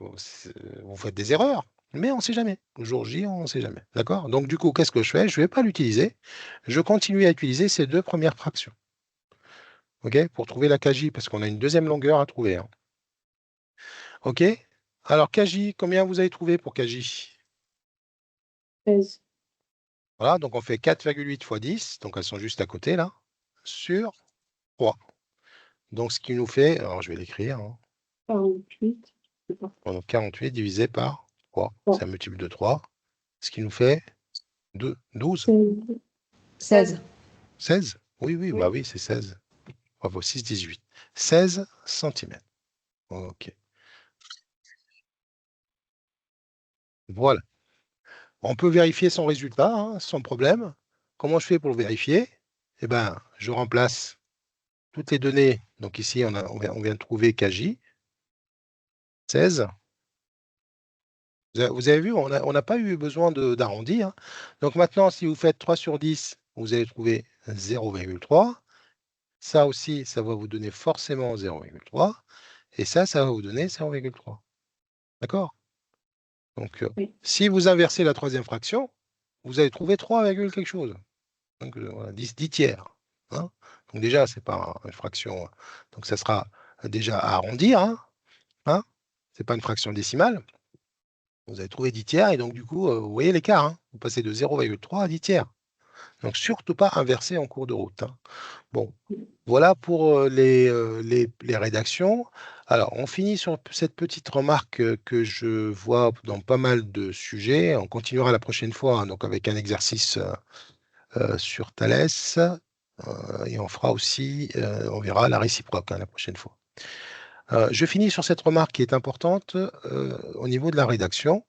vous faites des erreurs, mais on ne sait jamais. Le jour J, on ne sait jamais. D'accord? Donc, du coup, qu'est-ce que je fais? Je ne vais pas l'utiliser. Je continue à utiliser ces deux premières fractions. OK? Pour trouver la KJ, parce qu'on a une deuxième longueur à trouver. Hein. OK? Alors, KJ, combien vous avez trouvé pour KJ? 16. Voilà, donc on fait 4,8 fois 10, donc elles sont juste à côté là, sur 3. Donc ce qui nous fait, alors je vais l'écrire, hein, 48. Je sais pas. donc 48 divisé par 3, c'est Bon, un multiple de 3, ce qui nous fait 12, 16. 16. 16? Oui, oui, bah Oui. oui, c'est 16. Bravo, 6, 18. 16 cm. OK. Voilà. On peut vérifier son résultat, hein, sans problème. Comment je fais pour le vérifier? Eh bien, je remplace toutes les données. Donc ici, on vient de trouver KJ, 16. Vous avez vu, on n'a pas eu besoin d'arrondir. Hein. Donc maintenant, si vous faites 3 sur 10, vous allez trouver 0,3. Ça aussi, ça va vous donner forcément 0,3. Et ça va vous donner 0,3. D'accord? Donc, Oui. si vous inversez la troisième fraction, vous allez trouver 3, quelque chose. Donc, voilà, 10 tiers. Hein. Donc déjà, ce n'est pas une fraction. Donc ça sera déjà à arrondir. Hein. Ce n'est pas une fraction décimale. Vous avez trouvé 10 tiers et donc du coup, vous voyez l'écart. Hein. Vous passez de 0,3 à 10 tiers. Donc surtout pas inverser en cours de route. Hein. Bon, voilà pour les rédactions. Alors, on finit sur cette petite remarque que je vois dans pas mal de sujets. On continuera la prochaine fois, hein, donc avec un exercice sur Thalès. Et on fera aussi, on verra la réciproque hein, la prochaine fois. Je finis sur cette remarque qui est importante au niveau de la rédaction.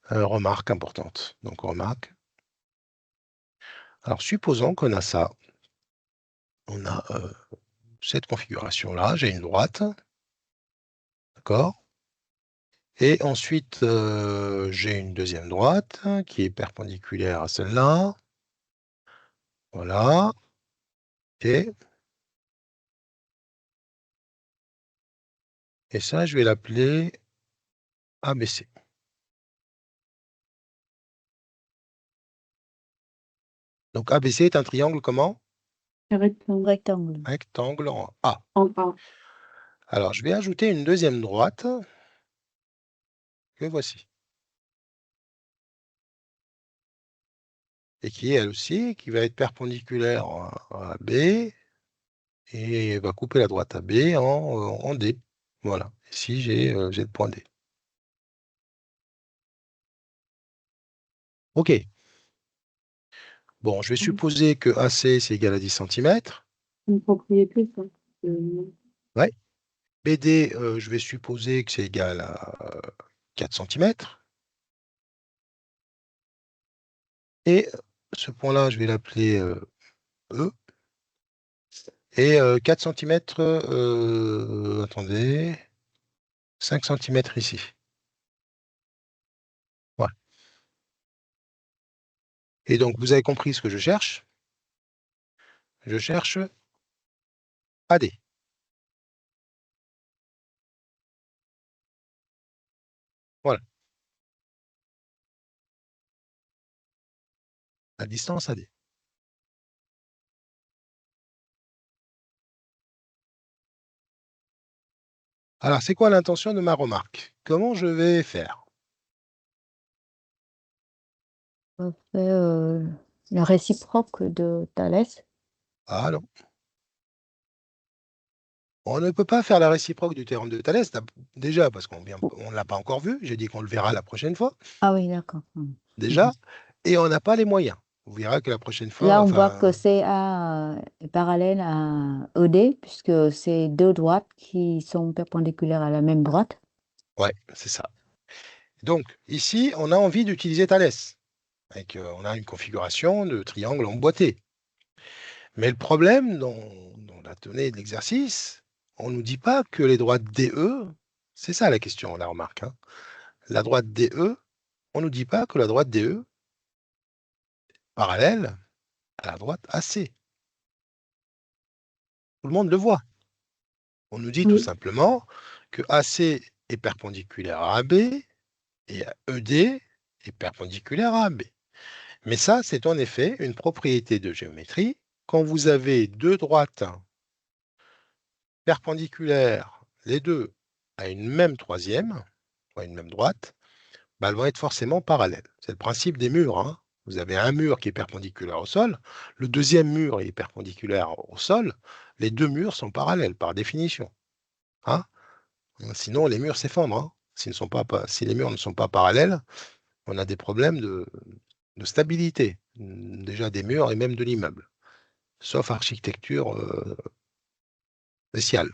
Remarque importante. Donc, remarque. Alors, supposons qu'on a ça. On a cette configuration-là. J'ai une droite. D'accord? Et ensuite, j'ai une deuxième droite qui est perpendiculaire à celle-là. Voilà. OK. Et ça, je vais l'appeler ABC. Donc ABC est un triangle comment? Rectangle. Rectangle. Rectangle en A. En A. Alors, je vais ajouter une deuxième droite que voici. Et qui est elle aussi, qui va être perpendiculaire à B et va couper la droite AB en D. Voilà. Ici, j'ai le point D. OK. Bon, je vais supposer que AC, c'est égal à 10 cm. Une propriété, ça. Ouais. BD, je vais supposer que c'est égal à 4 cm. Et ce point-là, je vais l'appeler E. Et 4 cm, attendez, 5 cm ici. Ouais. Et donc, vous avez compris ce que je cherche. Je cherche AD. Voilà. La distance AD. Alors, c'est quoi l'intention de ma remarque? Comment je vais faire? On fait le réciproque de Thalès. Ah non. On ne peut pas faire la réciproque du théorème de Thalès, déjà parce qu'on ne l'a pas encore vu. J'ai dit qu'on le verra la prochaine fois, Ah oui, d'accord. déjà, et on n'a pas les moyens. Vous verrez que la prochaine fois, Là, on voit enfin, que CA est parallèle à ED, puisque c'est deux droites qui sont perpendiculaires à la même droite. ouais, c'est ça. Donc, ici, on a envie d'utiliser Thalès. On a une configuration de triangle emboîté. Mais le problème, dans la donnée de l'exercice, on ne nous dit pas que les droites DE, c'est ça la question, la remarque. Hein. La droite DE, on ne nous dit pas que la droite DE parallèle à la droite AC. Tout le monde le voit. On nous dit tout simplement que AC est perpendiculaire à AB et ED est perpendiculaire à AB. Mais ça, c'est en effet une propriété de géométrie. Quand vous avez deux droites perpendiculaires, les deux, à une même troisième, ou à une même droite, bah, elles vont être forcément parallèles. C'est le principe des murs. Hein. Vous avez un mur qui est perpendiculaire au sol, le deuxième mur est perpendiculaire au sol, les deux murs sont parallèles par définition. Hein. Sinon, les murs s'effondrent. Hein. Si les murs ne sont pas parallèles, on a des problèmes de stabilité, déjà des murs et même de l'immeuble, sauf architecture spéciale.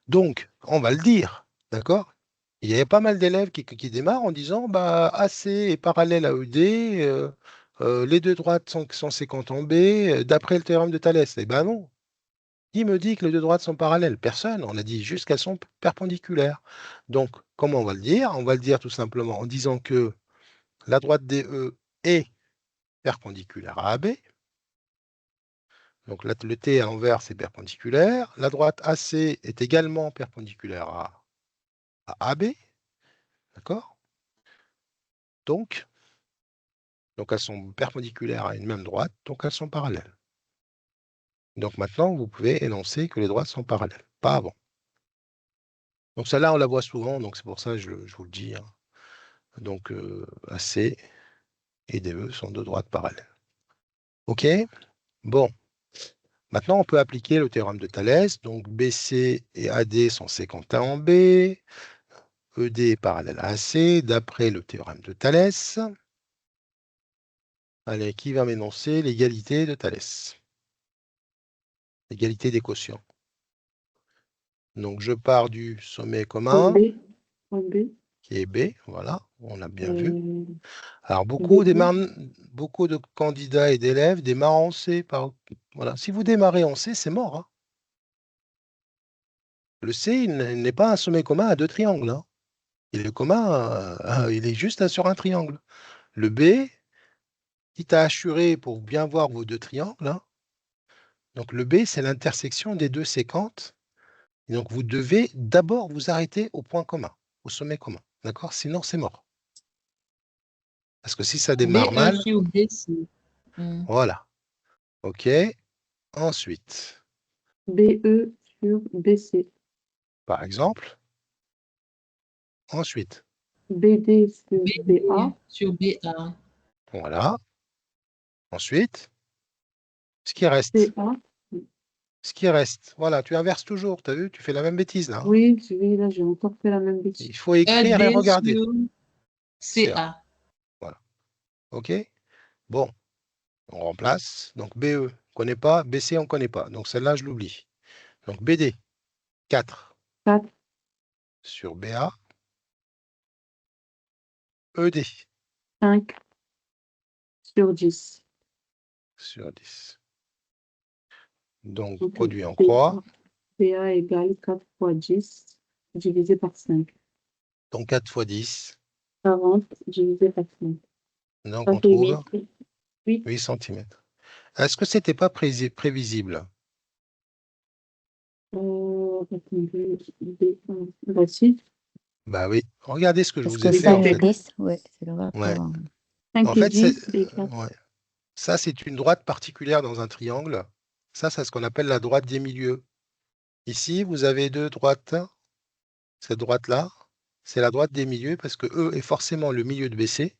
Donc, on va le dire, d'accord? Il y a pas mal d'élèves qui démarrent en disant bah, AC est parallèle à ED, les deux droites sont séquentes en B, d'après le théorème de Thalès. Eh bien non. Qui me dit que les deux droites sont parallèles? Personne. On a dit juste qu'elles sont perpendiculaires. Donc, comment on va le dire? On va le dire tout simplement en disant que la droite DE est perpendiculaire à AB. Donc, le T à l'envers, c'est perpendiculaire. La droite AC est également perpendiculaire à AB. D'accord? Donc, elles sont perpendiculaires à une même droite, donc elles sont parallèles. Donc maintenant, vous pouvez énoncer que les droites sont parallèles, pas avant. Donc celle-là, on la voit souvent, donc c'est pour ça que je vous le dis. Hein. Donc AC et DE sont deux droites parallèles. OK? Bon. Maintenant, on peut appliquer le théorème de Thalès. Donc BC et AD sont séquentains en B. ED est parallèle à AC, d'après le théorème de Thalès. Allez, qui va m'énoncer l'égalité de Thalès? L'égalité des quotients. Donc, je pars du sommet commun, qui est B, voilà, on a bien vu. Alors, beaucoup de candidats et d'élèves démarrent en C. Voilà. Si vous démarrez en C, c'est mort. Hein. Le C, il n'est pas un sommet commun à deux triangles. Hein. Il est commun, il est juste sur un triangle. Le B, quitte à assurer pour bien voir vos deux triangles, hein, Donc, le B, c'est l'intersection des deux séquentes. Et donc, vous devez d'abord vous arrêter au point commun, au sommet commun. D'accord? Sinon, c'est mort. Parce que si ça démarre BE mal, sur BC. voilà. OK. Ensuite, BE sur BC. par exemple. Ensuite, BD sur BD BA. sur BA. voilà. Ensuite, ce qui reste. CA. Ce qui reste. Voilà, tu inverses toujours. Tu as vu, tu fais la même bêtise là. Hein. Oui, là, j'ai encore fait la même bêtise. Il faut écrire et ED regarder. sur CA. Voilà. OK? Bon, on remplace. Donc BE, on ne connaît pas. BC, on ne connaît pas. Donc celle-là, je l'oublie. Donc BD, 4 4. sur BA. ED, 5 sur 10. sur 10. Donc, Donc, produit en croix. BA égale 4 fois 10 divisé par 5. Donc 4 fois 10. 40 divisé par 5. Donc Ça on fait trouve 8. 8 cm. Est-ce que c'était pas prévisible? Voici. Bah oui. Regardez ce que je Parce vous ai que fait en 5 et fait. 10, ouais, c'est le Ouais. rapport. 5 En et fait, 10 et 4. ouais. Ça, c'est une droite particulière dans un triangle. Ça, c'est ce qu'on appelle la droite des milieux. Ici, vous avez deux droites. Cette droite-là, c'est la droite des milieux parce que E est forcément le milieu de BC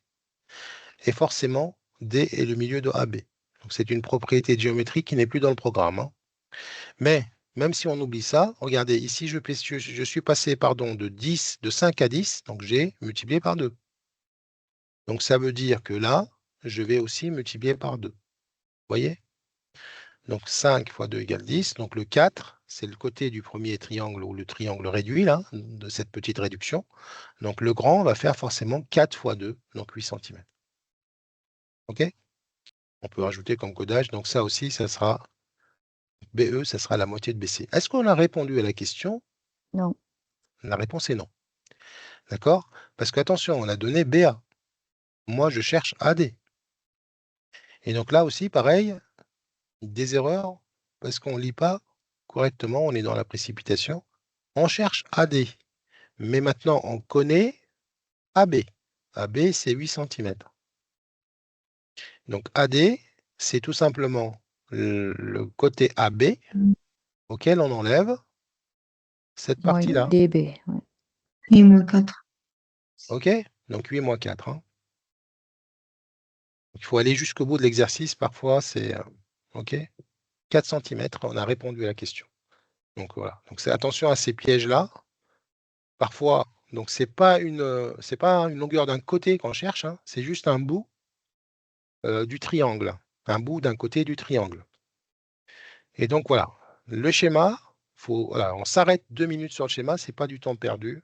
et forcément D est le milieu de AB. Donc, c'est une propriété géométrique qui n'est plus dans le programme. Hein. Mais même si on oublie ça, regardez, ici, je suis passé de 5 à 10, donc j'ai multiplié par 2. Donc, ça veut dire que là, je vais aussi multiplier par 2. Vous voyez? Donc, 5 fois 2 égale 10. Donc, le 4, c'est le côté du premier triangle ou le triangle réduit, là, de cette petite réduction. Donc, le grand va faire forcément 4 fois 2, donc 8 cm. OK? On peut rajouter comme codage. Donc, ça aussi, ça sera BE, ça sera la moitié de BC. Est-ce qu'on a répondu à la question? Non. La réponse est non. D'accord? Parce qu'attention, on a donné BA. Moi, je cherche AD. Et donc là aussi, pareil, des erreurs, parce qu'on ne lit pas correctement, on est dans la précipitation. On cherche AD. Mais maintenant, on connaît AB. AB, c'est 8 cm. Donc AD, c'est tout simplement le côté AB auquel on enlève cette Moins partie-là. DB. Ouais. 8 moins 4. OK? Donc 8 moins 4. Hein. Il faut aller jusqu'au bout de l'exercice. Parfois, c'est OK? 4 cm, on a répondu à la question. Donc voilà. Donc attention à ces pièges-là. Parfois, donc c'est pas une longueur d'un côté qu'on cherche, hein, c'est juste un bout du triangle, un bout d'un côté du triangle. Et donc voilà, le schéma, voilà, on s'arrête 2 minutes sur le schéma, c'est pas du temps perdu.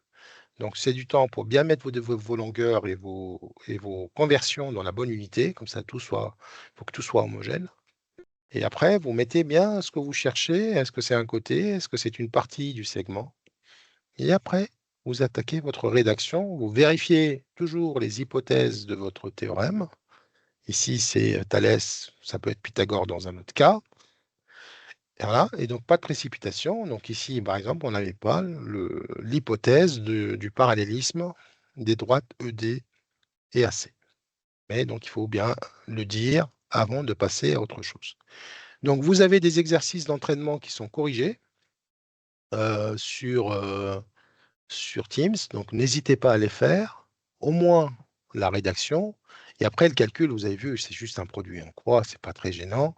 Donc c'est du temps pour bien mettre vos longueurs et vos conversions dans la bonne unité, comme ça faut que tout soit homogène. Et après, vous mettez bien ce que vous cherchez. Est-ce que c'est un côté? Est-ce que c'est une partie du segment? Et après, vous attaquez votre rédaction. Vous vérifiez toujours les hypothèses de votre théorème. Ici, c'est Thalès. Ça peut être Pythagore dans un autre cas. Et voilà. Et donc, pas de précipitation. Donc ici, par exemple, on n'avait pas l'hypothèse du parallélisme des droites ED et AC. Mais donc, il faut bien le dire avant de passer à autre chose. Donc, vous avez des exercices d'entraînement qui sont corrigés sur Teams. Donc, n'hésitez pas à les faire, au moins la rédaction. Et après, le calcul, vous avez vu, c'est juste un produit en croix, c'est pas très gênant.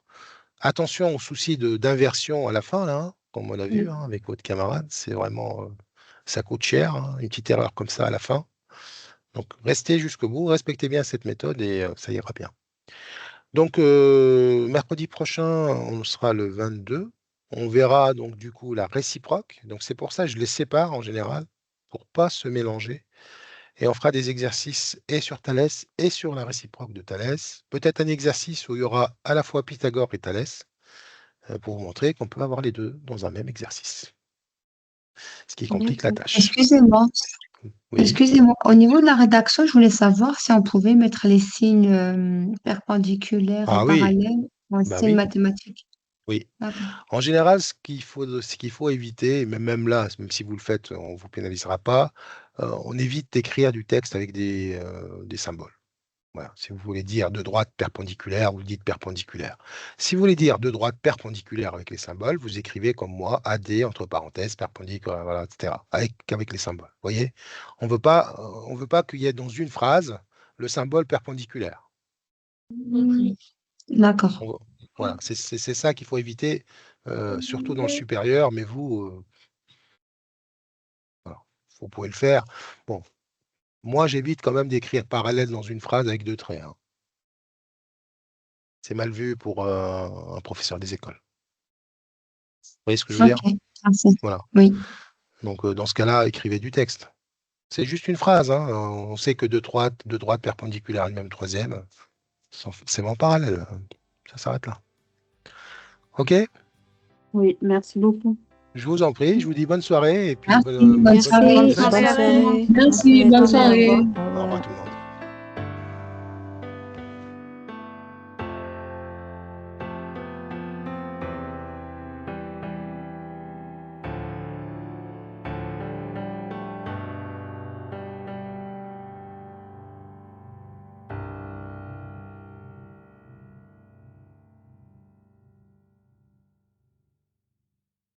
Attention au souci d'inversion à la fin, là, hein, comme on a vu hein, avec votre camarade. C'est vraiment, ça coûte cher, hein, une petite erreur comme ça à la fin. Donc, restez jusqu'au bout, respectez bien cette méthode et ça ira bien. Donc, mercredi prochain, on sera le 22. On verra donc du coup la réciproque. Donc, c'est pour ça que je les sépare en général, pour ne pas se mélanger. Et on fera des exercices et sur Thalès et sur la réciproque de Thalès. Peut-être un exercice où il y aura à la fois Pythagore et Thalès, pour vous montrer qu'on peut avoir les deux dans un même exercice. Ce qui complique la tâche. Excusez-moi. Oui. Excusez-moi. Au niveau de la rédaction, je voulais savoir si on pouvait mettre les signes perpendiculaires et Ah oui, parallèles en bah signes oui. mathématiques. Oui. D'accord. En général, ce qu'il faut éviter, et même là, même si vous le faites, on ne vous pénalisera pas, on évite d'écrire du texte avec des symboles. Voilà. Si vous voulez dire de droite perpendiculaire, vous dites perpendiculaire. Si vous voulez dire de droite perpendiculaire avec les symboles, vous écrivez comme moi AD entre parenthèses, perpendiculaire, voilà, etc. Avec les symboles. Vous voyez, on veut pas qu'il y ait dans une phrase le symbole perpendiculaire. D'accord. Voilà, c'est ça qu'il faut éviter, surtout dans le supérieur, mais vous, voilà, vous pouvez le faire. Bon, moi j'évite quand même d'écrire parallèle dans une phrase avec 2 traits, hein. C'est mal vu pour un professeur des écoles. Vous voyez ce que je veux dire? Ok, merci. Voilà. Oui. Donc, dans ce cas-là, écrivez du texte. C'est juste une phrase, hein. On sait que de droite perpendiculaire à lui-même troisième, sont forcément parallèles. Ça s'arrête là. OK? Oui, merci beaucoup. Je vous en prie, je vous dis bonne soirée et puis Merci, bonne Merci, soirée. bonne Bonne soirée à tout le monde. soirée. Merci, bonne Bonne soirée. soirée. Au au revoir. revoir tout le monde.